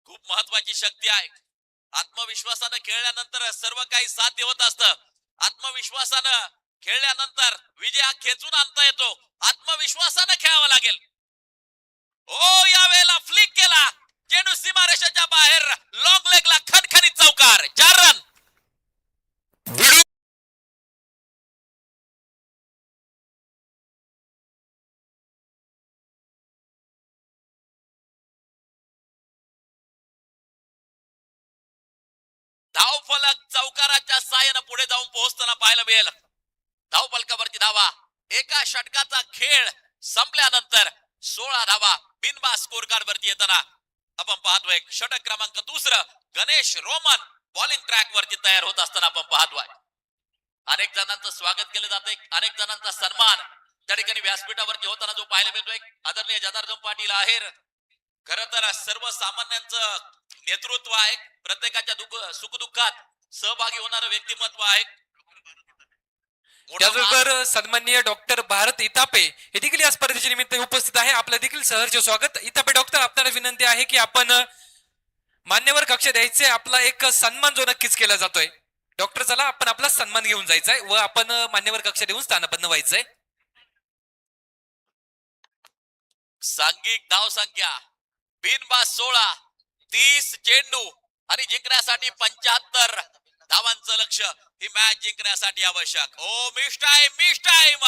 खूप महत्वाची शक्ती आहे. आत्मविश्वासानं खेळल्यानंतर सर्व काही साध्य होत असतं. आत्मविश्वासानं खेळल्यानंतर विजय हा खेचून आणता येतो. आत्मविश्वासानं खेळावं लागेल. यावेळेला फ्लिक केला. चेंडू सीमारेषेच्या बाहेर लॉंग लेगला खणखणीत चौकार. 4 रन. धावफलक चौकाराच्या साहाय्यानं पुढे जाऊन पोहोचताना पाहायला मिळेल. धावफलकावरती धावा. एका षटकाचा खेळ संपल्यानंतर 16 धावा बिनबाद स्कोर कार्ड वरती येताना आपण पाहतोय. षटक क्रमांक 2 गणेश रोमन बॉलिंग ट्रॅक वरती तयार होत असताना आपण पाहतोय. अनेक जणांचं स्वागत केलं जातंय. अनेक जणांचा सन्मान त्या ठिकाणी व्यासपीठावरती होताना जो पाहायला मिळतोय आदरणीय जनार्दन पाटील आहेर. खर तर सर्वसामान्यांचं नेतृत्व आहे. प्रत्येकाच्या सुखदुःखात सहभागी होणारं व्यक्तिमत्व आहे. त्याचबरोबर सन्माननीय डॉक्टर भारत इतापे हे देखील या स्पर्धेच्या निमित्त उपस्थित आहे. आपलं देखील सहर्ष स्वागत. इतापे डॉक्टर, आपल्याला विनंती आहे की आपण मान्यवर कक्ष द्यायचे. आपला एक सन्मान जो नक्कीच केला जातोय. डॉक्टर चला, आपण आपला सन्मान घेऊन जायचंय व आपण मान्यवर कक्ष देऊन स्थानापन्न व्हायचंय. सांघिक धाव संख्या बिनबाद 16. 30 चेंडू आणि जिंकण्यासाठी 75 धावांचं लक्ष. ही मॅच जिंकण्यासाठी आवश्यक. Miss time.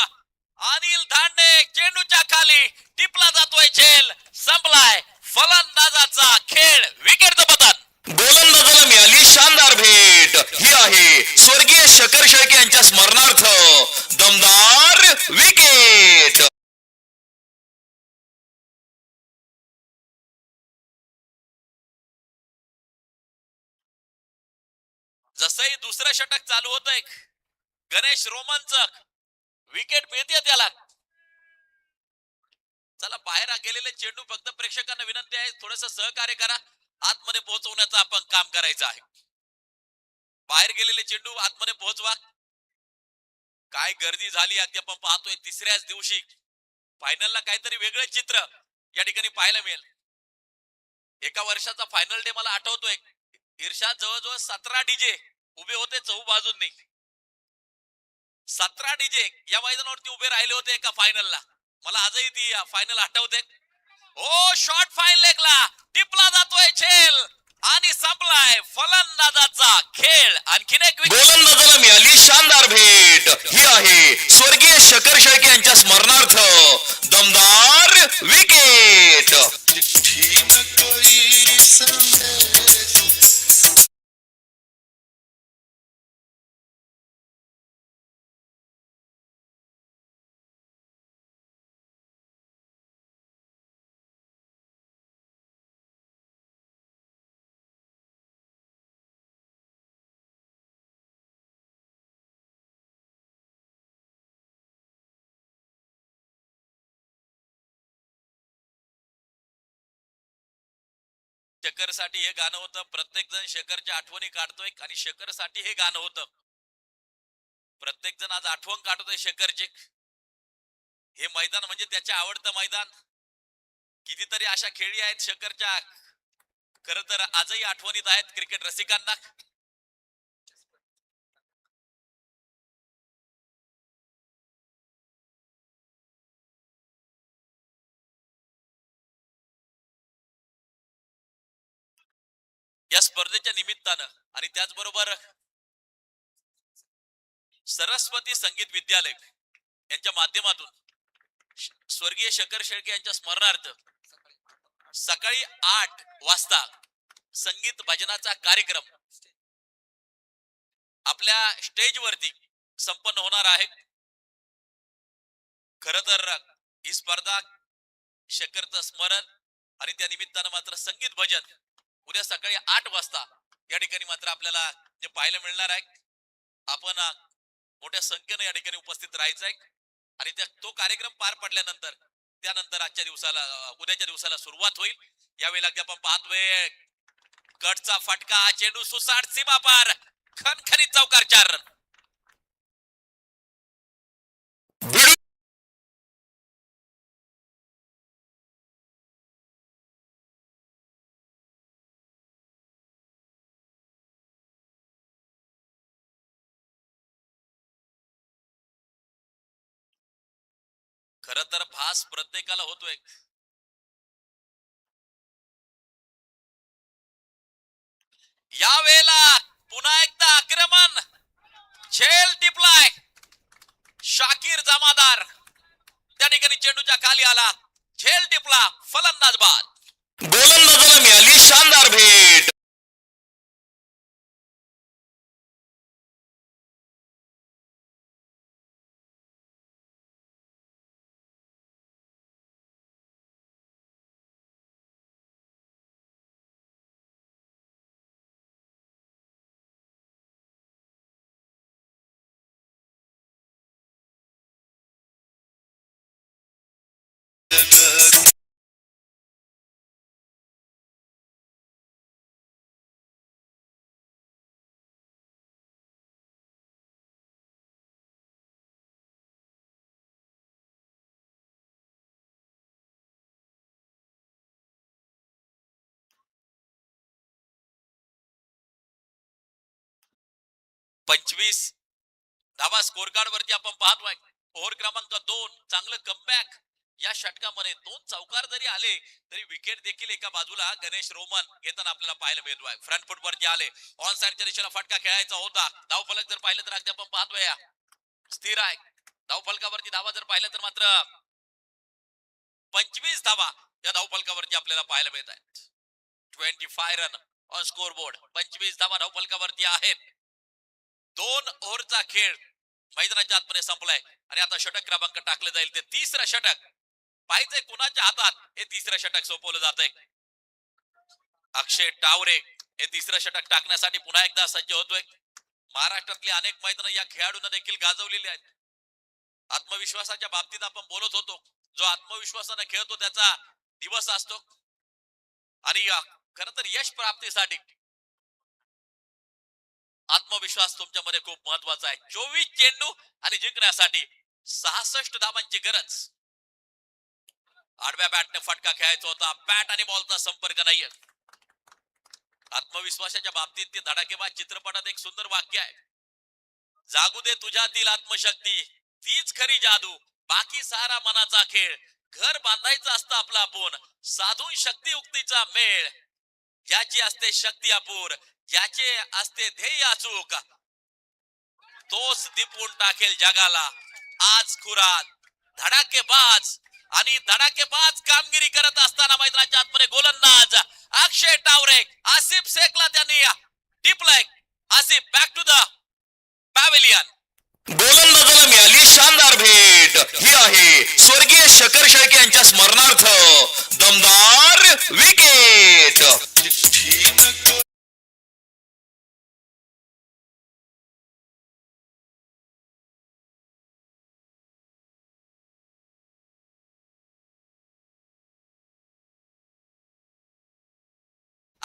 अनिल धांडे चेंडूच्या खाली टिपला जातोय. झेल संपलाय. फलंदाजाचा खेळ. विकेटचं पतन. गोलंदाजाला मिळाली शानदार भेट. ही आहे स्वर्गीय शकर शेळके यांच्या स्मरणार्थ दमदार विकेट. जसंही दुसरं षटक चालू होतंय गणेश रोमनचं विकेट मिळते त्याला. चला, बाहेर गेलेले चेंडू फक्त प्रेक्षकांना विनंती आहे थोडस सहकार्य करा. आतमध्ये पोहोचवण्याचं आपण काम करायचं आहे. बाहेर गेलेले चेंडू आतमध्ये पोहोचवा. काय गर्दी झाली अगदी आपण पाहतोय. तिसऱ्याच दिवशी फायनलला काहीतरी वेगळं चित्र या ठिकाणी पाहायला मिळेल. एका वर्षाचा फायनल डे मला आठवतोय. इर्षाद जवळजवळ 17 डीजे उभे होते चहूबाजूंनी. 17 डीजे या मैदानावरती उभे राहिले होते एका फायनलला. मला आजही ती फायनल आठवते. शॉर्ट फाईन लेगला टिपला जातोय झेल आणि संपलाय. फलंदाजाचा खेळ. आणखीन एक गोलंदाजाला मिळाली शानदार भेट. ही आहे स्वर्गीय शकर शेळके यांच्या स्मरणार्थ दमदार विकेट. शेखरसाठी हे गाणं होतं. प्रत्येक जण शेखरच्या आठवणी काढतोय आणि शेखरसाठी हे गाणं होतं. प्रत्येक जण आज आठवण काढतोय शेखरची. हे मैदान म्हणजे त्याचे आवडतं मैदान. कितीतरी अशा खेळी आहेत शेखरच्या, खर तर आजही आठवणीत आहेत क्रिकेट रसिकांना. या स्पर्धेच्या निमित्तानं आणि त्याचबरोबर सरस्वती संगीत विद्यालय यांच्या माध्यमातून स्वर्गीय शेखर शेळके यांच्या स्मरणार्थ सकाळी 8 वाजता संगीत भजनाचा कार्यक्रम आपल्या स्टेजवरती संपन्न होणार आहे. खर तर ही स्पर्धा शेखरचं स्मरण आणि त्या निमित्तानं मात्र संगीत भजन उद्या सकाळी 8 वाजता या ठिकाणी मात्र आपल्याला जे पाहायला मिळणार आहे. आपण मोठ्या संख्येने या ठिकाणी उपस्थित राहायचं आहे आणि तो कार्यक्रम पार पडल्यानंतर त्यानंतर आजच्या दिवसाला उद्याच्या दिवसाला सुरुवात होईल. यावेळी अगदी आपण पाहतोय कटचा फटका, चेंडू सुसाट सीमा पार, खणखणीत चौकार 4 रन. खर तर भास प्रत्येकाला होतोय. यावेळेला पुन्हा एकदा आक्रमण, झेल टिपलाय शाकीर जमादार. त्या ठिकाणी चेंडूच्या खाली आला, झेल टिपला, फलंदाज बाद. गोलंदाजाला मिळाली शानदार भेट. पंचवीस धावा स्कोर कार्ड वरती आपण पाहतोय. ओव्हर क्रमांक 2 चांगलं कमबॅक. या षटकामध्ये 2 चौकार जरी आले तरी विकेट देखील एका बाजूला गणेश रोमन घेताना आपल्याला पाहायला मिळतोय. फ्रंट फुट वरती आले, ऑन साइडच्या दिशेला फटका खेळायचा होता. धाव फलक जर पाहिलं तर अगदी आपण पाहतोय स्थिर आहे. धाव फलकावरती धावा जर पाहिलं तर मात्र 25 धावा या धाव फलकावरती आपल्याला पाहायला मिळत आहेत. 25 रन ऑन स्कोर बोर्ड. 25 धावा धाव फलकावरती आहेत. 2 ओव्हरचा खेळ मैदानाच्या आतमध्ये संपलाय आणि आता षटक क्रमांक टाकलं जाईल. ते तिसरं षटक पाहिजे कुणाच्या हातात हे तिसरं षटक सोपवलं जात आहे. अक्षय टावरे हे तिसरं षटक टाकण्यासाठी पुन्हा एकदा सज्ज होतोय. महाराष्ट्रातले अनेक मैदान या खेळाडूंना देखील गाजवलेले आहेत. आत्मविश्वासाच्या बाबतीत आपण बोलत होतो. जो आत्मविश्वासाने खेळतो त्याचा दिवस असतो आणि खरं तर यश प्राप्तीसाठी आत्मविश्वास तुमच्यामध्ये खूप महत्वाचा आहे. 24 चेंडू आणि जिंकण्यासाठी 66 धावांची गरज. आडव्या बॅटने फटका खेळायचा होता. बॅट आणि बॉलचा संपर्क नाहीये. आत्मविश्वासाच्या बाबतीत ते धडाकेबाज चित्रपटात एक सुंदर वाक्य आहे. जागू दे तुझ्यातील आत्मशक्ती, तीच खरी जादू, बाकी सारा मनाचा खेळ. घर बांधायचं असतं आपला आपण, साधून शक्ती उक्तीचा मेळ. ज्याची असते शक्ती अपूर, ज्याचे असते ध्येय अचूक, तोच दिपून टाकेल जगाला. आज खुरात धडाकेबाज आणि धडाकेबाज कामगिरी करत असताना मैदानाच्या आतमध्ये गोलंदाज अक्षय टावरे. आसिफ शेखला त्यांनी टिपलाय. Asif back to the pavilion. गोलंदाजाला मिळाली शानदार भेट. ही आहे स्वर्गीय शेखर शेळके यांच्या स्मरणार्थ दमदार विकेट.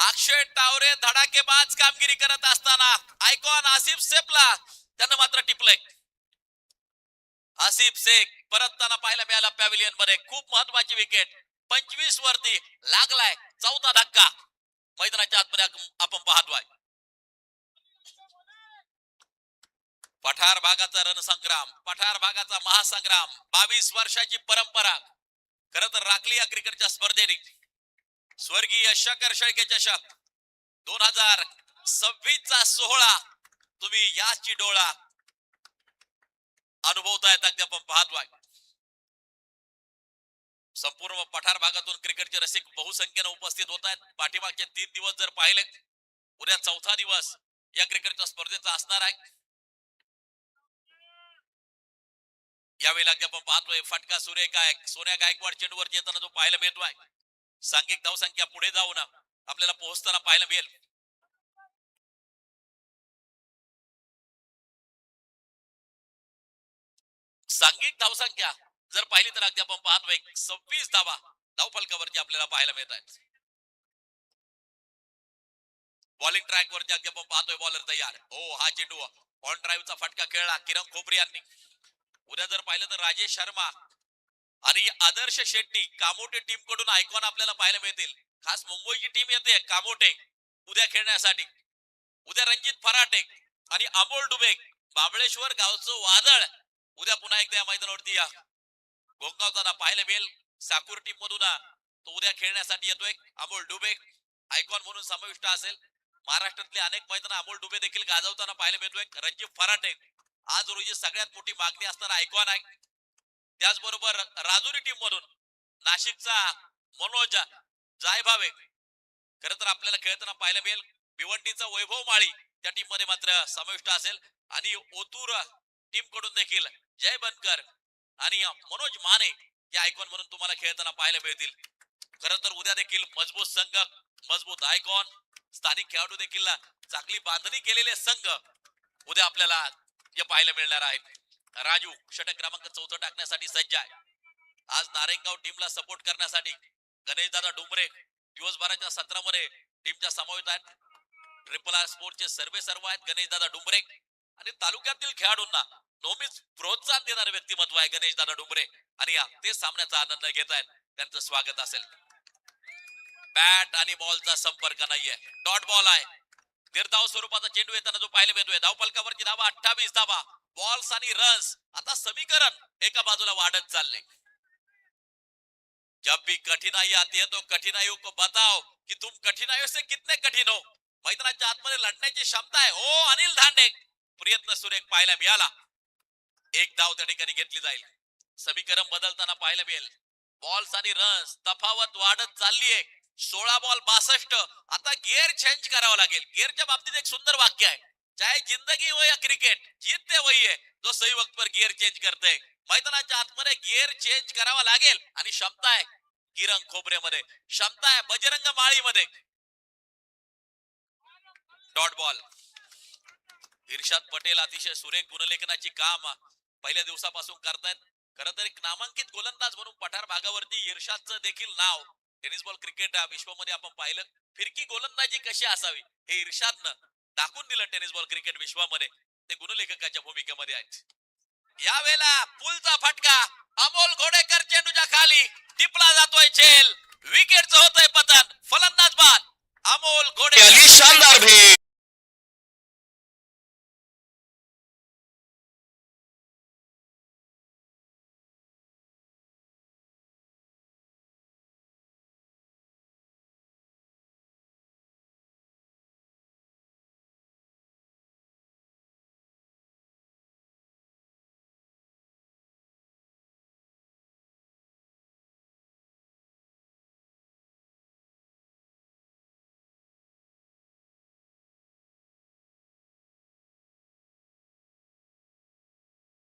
अक्षय टावरे धडाकेबाज कामगिरी करत असताना आयकॉन आसिफ शेखला त्यानं मात्र टिपलंय. आसिफ शेख परतताना पाहायला मिळाला पॅव्हिलियन मध्ये. खूप महत्वाची विकेट. 25 वरती लागलाय चौथा धक्का. मैदानाच्या आतमध्ये आपण पाहतोय. पठार भागाचा रणसंग्राम, पठार भागाचा महासंग्राम, 22 वर्षाची परंपरा खर तर राखली या क्रिकेटच्या स्पर्धेने. स्वर्गीय शकर शेळके चषक 2026 चा सोहळा तुम्ही याची डोळा अनुभवतायत. अगदी आपण पाहतोय संपूर्ण पठार भागातून क्रिकेटचे रसिक बहुसंख्येने उपस्थित होत आहेत. पाठीमागचे 3 दिवस जर पाहिले, उद्या चौथा दिवस या क्रिकेटच्या स्पर्धेचा असणार आहे. यावेळी अगदी आपण पाहतोय फटका सोन्या गायकवाड चेंडूवरती येताना जो पाहायला मिळतोय. सांघिक धावसंख्या पुढे जाऊन आपल्याला पोहोचताना पाहायला मिळेल. सांघिक धावसंख्या जर पाहिली तर अगदी आपण पाहतोय 26 धावा धावफलकावरती आपल्याला पाहायला मिळत आहेत. बॉलिंग ट्रॅक वरती अगदी आपण पाहतोय बॉलर तयार. हो, हा चेंडू ऑन ड्राईव्हचा फटका खेळला किरण खोबरे यांनी. उद्या जर पाहिलं तर राजेश शर्मा आणि आदर्श शेट्टी कामोटे टीम कडून आयकॉन आपल्याला पाहायला मिळतील. खास मुंबईची टीम येते कामोटे उद्या खेळण्यासाठी. उद्या रणजित फराटे आणि अमोल डुबे बाबळेश्वर गावचं वादळ उद्या पुन्हा एकदा या मैदानावरती या गोंगावताना पाहायला मिळेल. साकूर टीम मधून तो उद्या खेळण्यासाठी येतोय. अमोल डुबे आयकॉन म्हणून समाविष्ट असेल. महाराष्ट्रातले अनेक मैदान अमोल डुबे देखील गाजवताना पाहायला मिळतोय. रणजित फराटे आज रोजी सगळ्यात मोठी मागणी असणारा आयकॉन आहे. त्याचबरोबर राजुरी टीम मधून नाशिकचा मनोज जायभावे खर तर आपल्याला खेळताना पाहायला मिळेल. भिवंडीचा वैभव माळी त्या टीम मध्ये मात्र समाविष्ट असेल. आणि ओतूर टीम कडून देखील जय बनकर आणि मनोज माने या आयकॉन म्हणून तुम्हाला खेळताना पाहायला मिळतील. खर तर उद्या देखील मजबूत संघ, मजबूत आयकॉन, स्थानिक खेळाडू देखील चांगली बांधणी केलेले संघ उद्या आपल्याला हे पाहायला मिळणार आहेत. राजू षटक क्रमांक 4 टाकण्यासाठी सज्ज आहे. आज नारायणगाव टीमला सपोर्ट करण्यासाठी गणेशदादा डुंबरे दिवसभराच्या सत्रामध्ये टीमच्या समावेश आहेत. ट्रिपल आर स्पोर्टचे सर्व आहेत गणेशदादा डुंबरे. आणि तालुक्यातील खेळाडूंना नेहमीच प्रोत्साहन देणारे व्यक्तिमत्व आहे गणेशदादा डुंबरे. आणि ते सामन्याचा आनंद घेत आहेत. त्यांचं स्वागत असेल. बॅट आणि बॉलचा संपर्क नाहीये. डॉट बॉल आहे. निर्धाव स्वरूपाचा चेंडू येताना जो पाहायला मिळतोय. धावफलकावरची धावा 28 धावा. बॉल्स आणि रन्स आता समीकरण एका बाजूला वाढत चालले. जब भी कठिनाई आती है तो कठिनाइयों को बताओ कि तुम कठिनाइयों से कितने कठिन हो. मैदानाच्या आतमध्ये लढण्याची क्षमता आहे. ओ अनिल धांडे प्रयत्न सुरेख पाहायला मिळाला. एक धाव त्या ठिकाणी घेतली जाईल. समीकरण बदलताना पाहायला मिळेल. बॉल्स आणि रन्स तफावत वाढत चाललीये. 16 बॉल 62. आता गिअर चेंज करावा लागेल. गिअरच्या बाबतीत एक सुंदर वाक्य आहे. चाहे जिंदगी हो या क्रिकेट, जीतते वही है जो सही वक्त पर गिअर चेंज करते. मैदानाच्या आतमध्ये गिअर चेंज करावा लागेल. आणि क्षमता आहे किरण खोबरेमध्ये, क्षमता आहे बजरंग माळीमध्ये. Dot ball. इर्शाद पटेल अतिशय सुरेख गुणलेखनाची काम पहिल्या दिवसापासून करतायत. खरं तर एक नामांकित गोलंदाज म्हणून पठार भागावरती इर्शादचं देखील नाव टेनिस बॉल क्रिकेट विश्वामध्ये आपण पाहिलं. फिरकी गोलंदाजी कशी असावी हे इर्शादनं दाखवून दिलं टेनिस बॉल क्रिकेट विश्वामध्ये. ते गुणलेखकाच्या भूमिकेमध्ये आहेत. यावेळेला पुलचा फटका. अमोल घोडेकर चेंडूच्या खाली टिपला जातोय झेल. विकेटचं होतंय पतन. फलंदाज बाद अमोल घोडेकर. शानदार भेट.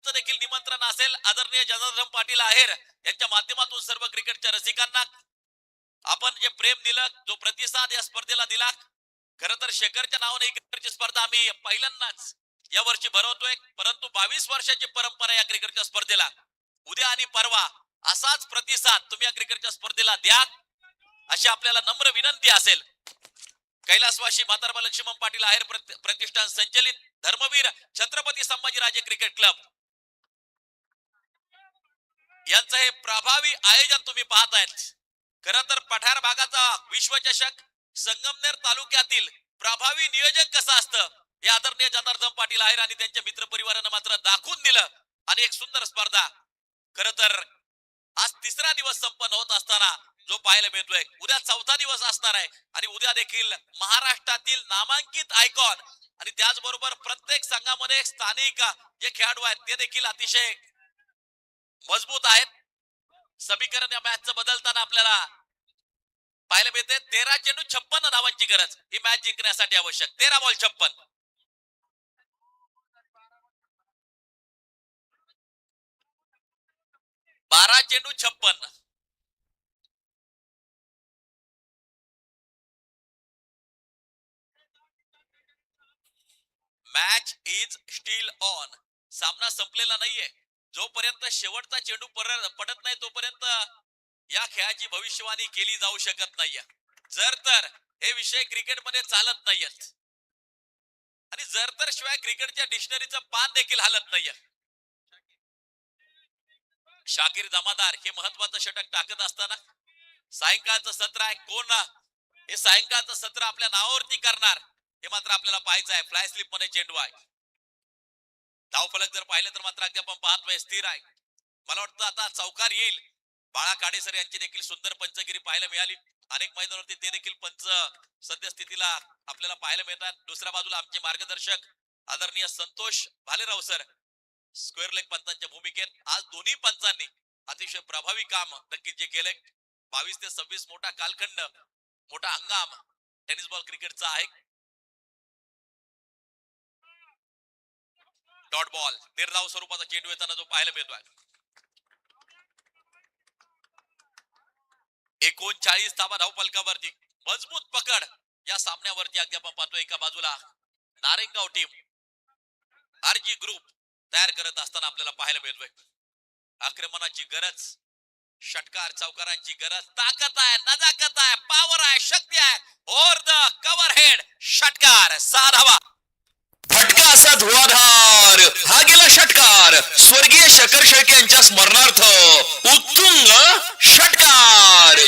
देखील निमंत्रण असेल आदरणीय जनार्दन पाटील आहेर यांच्या माध्यमातून सर्व क्रिकेटच्या रसिकांना. आपण जे प्रेम दिलं, जो प्रतिसाद या स्पर्धेला दिला, खर तर शेखरच्या नावाने ही क्रिकेटची स्पर्धा आम्ही पहिल्यांदाच या वर्षी भरवतोय. परंतु 22 वर्षाची परंपरा या क्रिकेटच्या स्पर्धेला. उद्या आणि परवा असाच प्रतिसाद तुम्ही या क्रिकेटच्या स्पर्धेला द्या अशी आपल्याला नम्र विनंती असेल. कैलासवासी म्हातारबा लक्ष्मण पाटील आहेर प्रतिष्ठान संचलित धर्मवीर छत्रपती संभाजीराजे क्रिकेट क्लब यांचं हे प्रभावी आयोजन तुम्ही पाहतायत. खरं तर पठार भागाचा विश्वचषक संगमनेर तालुक्यातील प्रभावी नियोजन कसं असतं हे आदरणीय जनार्दन पाटील आहेर आणि त्यांच्या मित्र परिवारानं मात्र दाखवून दिलं. आणि एक सुंदर स्पर्धा खरं तर आज तिसरा दिवस संपन्न होत असताना जो पाहायला मिळतोय, उद्या चौथा दिवस असणार आहे आणि उद्या देखील महाराष्ट्रातील नामांकित आयकॉन आणि त्याचबरोबर प्रत्येक संघामध्ये स्थानिक जे खेळाडू आहेत ते देखील अतिशय मजबूत आहेत. समीकरण या मॅचचं बदलताना आपल्याला पाहायला मिळते 13 चेंडू 56 धावांची गरज ही मॅच जिंकण्यासाठी आवश्यक. 13 बॉल 56. 12 चेंडू 56. Match is steel on. सामना संपलेला नाहीये. जोपर्यंत शेवटचा चेंडू पडत नाही तोपर्यंत या खेळाची भविष्यवाणी केली जाऊ शकत नाहीये. जर तर हे विषय क्रिकेटमध्ये चालत नाहीयेत आणि जर तर शिवाय क्रिकेटच्या डिक्शनरीचं पान देखील हलत नाहीये. शाकीर जमादार हे महत्वाचं षटक टाकत असताना सायंकाळचं सत्र आहे. कोण हे सायंकाळचं सत्र आपल्या नावावरती करणार हे मात्र आपल्याला पाहायचं आहे. फ्लाय स्लिप मध्ये चेंडू आहे. धावफलक जर पाहिलं तर मात्र अगदी आपण पाहतोय स्थिर आहे. मला वाटतं आता चौकार येईल. बाळा काडेसर यांची देखील सुंदर पंचगिरी पाहायला मिळाली. अनेक मैदानावरती ते देखील पंच सद्यस्थितीला आपल्याला पाहायला मिळतात. दुसऱ्या बाजूला आमचे मार्गदर्शक आदरणीय Santosh Bhalerao sir square leg पंचांच्या भूमिकेत. आज दोन्ही पंचांनी अतिशय प्रभावी काम नक्कीच जे केलंय. 22 ते 26 मोठा कालखंड मोठा हंगाम टेनिस बॉल क्रिकेटचा आहे. डॉट बॉल निर्धाव स्वरूपाचा चेंडू येताना जो पाहायला मिळतोय. 39 धावा धावफलकावरती मजबूत पकड या सामन्यावरती अगदी आपण पाहतोय. एका बाजूला नारेंगाव टीम आरजी ग्रुप तयार करत असताना आपल्याला पाहायला मिळतोय. आक्रमणाची गरज, षटकार चौकारांची गरज, ताकद आहे, नजाकत आहे, पॉवर आहे, शक्ती आहे. ओव्हर द कव्हर हेड षटकार 6 धावा. फटका असा धुवाधार हा गेला षटकार. स्वर्गीय शकर शेळके यांच्या स्मरणार्थ उत्तुंग षटकार.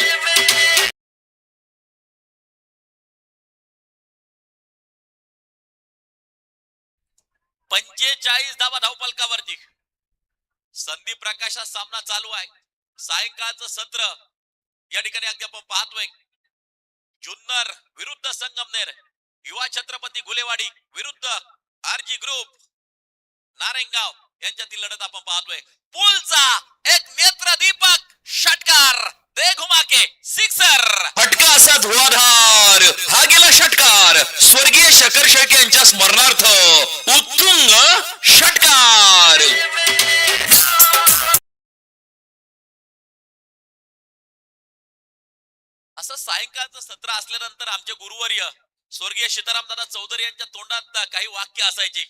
45 धावा धावफलकावरती. संदीप प्रकाशात सामना चालू आहे. सायंकाळचं सत्र या ठिकाणी अगदी आपण पाहतोय. जुन्नर विरुद्ध संगमनेर, युवा छत्रपती गुलेवाडी विरुद्ध आरजी ग्रुप नारेंगाव यांच्यातील लढत आपण पाहतोय. पुलचा एक नेत्रदीपक षटकार दे घुमा के सिक्सर. फटका असा धुवाधार हा गेला षटकार. स्वर्गीय शकर शेळके यांच्या स्मरणार्थ उत्तुंग षटकार. असं सायंकाळचं सत्र असल्यानंतर आमचे गुरुवर्य स्वर्गीय सीतारामदादा चौधरी यांच्या तोंडात काही वाक्य असायची.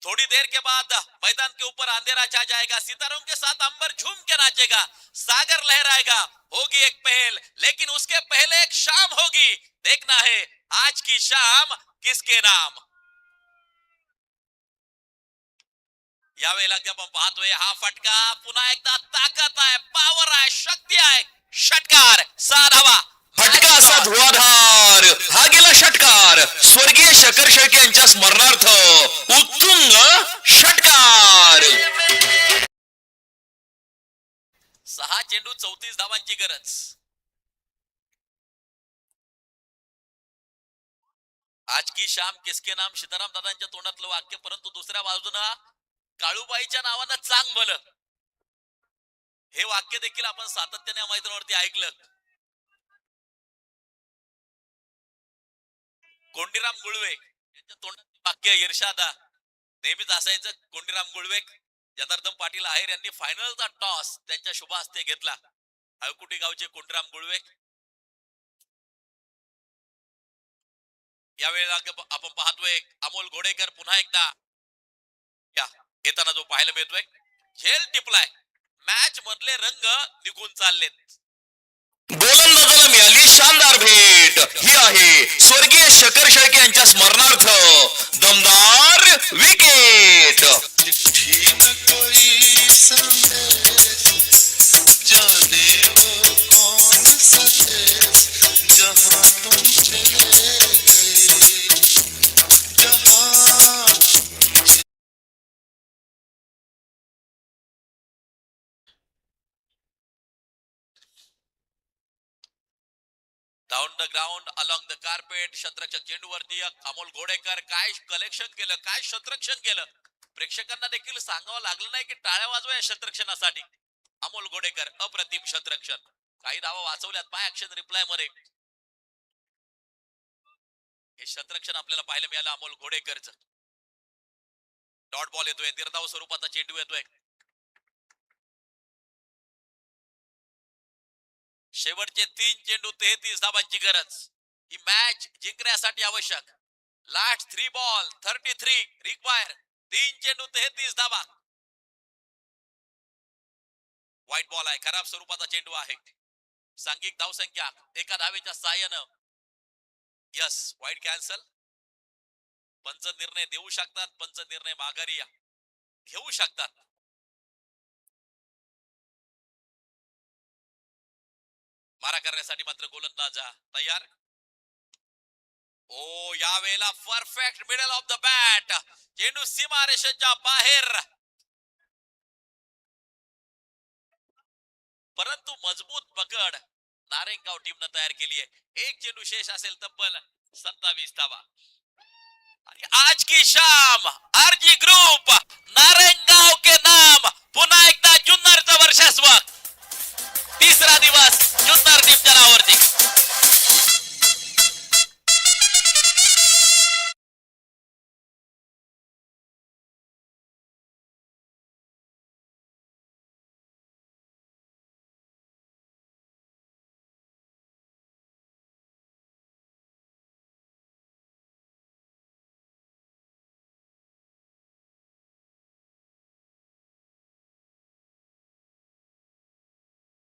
थोड़ी देर के बाद मैदान के ऊपर अंधेरा छा जाएगा, सितारों के साथ अंबर झूम के नाचेगा, सागर लहराएगा, होगी एक पहल, लेकिन उसके पहले एक शाम होगी. देखना है आज की शाम किसके नाम. यावेळेला आपण पाहतोय हा फटका पुन्हा एकदा ताकद आहे, पॉवर आहे, शक्ती आहे. षटकार 6 धावा. फटका असा धुवाधार हा गेला षटकार. स्वर्गीय शकर शेळके यांच्या स्मरणार्थ उत्तुंग षटकार. 6 चेंडू 34 धावांची गरज. आज की शाम किसके नाम सीताराम दादांच्या तोंडातलं वाक्य. परंतु दुसऱ्या बाजूला काळूबाईच्या नावानं चांग भलं हे वाक्य देखील आपण सातत्याने या मैदानावरती ऐकलं. कोंडीराम गुळवे यांच्या तोंडात वाक्य इर्षादा नेहमीच असायचं. कोंडीराम गुळवे जनार्दन पाटील आहेर यांनी फायनलचा टॉस त्यांच्या शुभ हस्ते घेतला. अळकुटी गावचे कोंडीराम गुळवे. यावेळेला आपण पाहतोय अमोल घोडेकर पुन्हा एकदा येताना जो पाहायला मिळतोय. झेल टिपलाय. मॅच मधले रंग निघून चाललेत. गोलंदाजाला मिळाली शानदार भेट. ही आहे स्वर्गीय शकर शेळके यांच्या स्मरणार्थ दमदार wicket. Down the ground along the carpet. शतरक्षक चेंडूवरती अमोल घोडेकर. काय कलेक्शन केलं, काय शतरक्षण केलं. प्रेक्षकांना देखील सांगावं लागलं नाही की टाळ्या वाजवा या शतरक्षणासाठी. अमोल घोडेकर अप्रतिम शतरक्षण. काही धावा वाचवल्यात बाय ऍक्शन रिप्लाय मध्ये. हे शतरक्षण आपल्याला पाहायला मिळालं अमोल घोडेकरचं. डॉट बॉल येतोय, निर्धाव स्वरूपाचा चेंडू येतोय. शेवटचे 3 चेंडू 33 धावांची गरज. ही मॅच जिंकण्यासाठी आवश्यक. Last 3 ball 33 require. 3 चेंडू 33 धावा. व्हाईट बॉल आहे, खराब स्वरूपाचा चेंडू आहे. सांघिक धावसंख्या एका धावेच्या सहाय्यानं. Yes, white cancel. पंच निर्णय देऊ शकतात, पंच निर्णय माघारी घेऊ शकतात. मारा करण्यासाठी मात्र गोलंदाज तयार. ओ यावेळेला perfect middle of the bat. चेंडू सीमारेषेच्या बाहेर, परंतु मजबूत पकड नारायणगाव टीमनं तयार केली आहे. एक चेंडू शेष असेल तब्बल 27 धावा. आणि आज की शाम आरजी ग्रुप नारायणगाव के नाम. पुन्हा एकदा जुन्नरचं वर्चस्व. तिसरा दिवस जुन्नर टीमच्या नावावरती.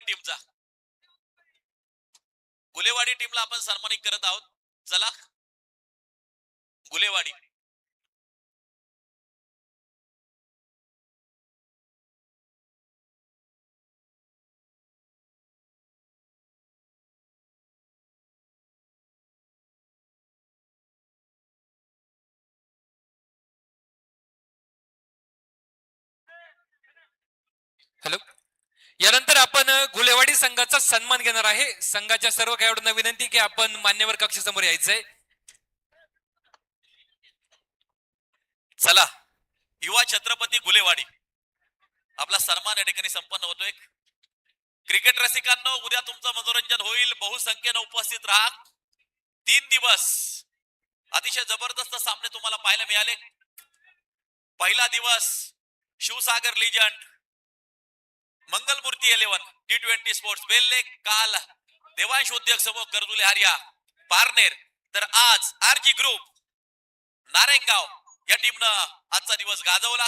टीमचा गुलेवाडी टीमला आपण सन्मानित करत आहोत. चला गुलेवाडी. हॅलो. यानंतर आपण गुलेवाडी संघाचा सन्मान घेणार आहे. संघाच्या सर्व खेळाडूंना विनंती की आपण मान्यवर कक्षासमोर यायचंय. चला युवा छत्रपती गुलेवाडी. आपला सन्मान या ठिकाणी संपन्न होतोय. क्रिकेट रसिकांनो, उद्या तुमचं मनोरंजन होईल. बहुसंख्येनं उपस्थित राहा. 3 दिवस अतिशय जबरदस्त सामने तुम्हाला पाहायला मिळाले. पहिला दिवस Shivsagar legend Mangalmurti 11 T20 sports बेल्ले. काल देवांश उद्योग समूह कर्जुले हरिया पारनेर. तर आज आरजी ग्रुप नारायणगाव या टीमनं आजचा दिवस गाजवला.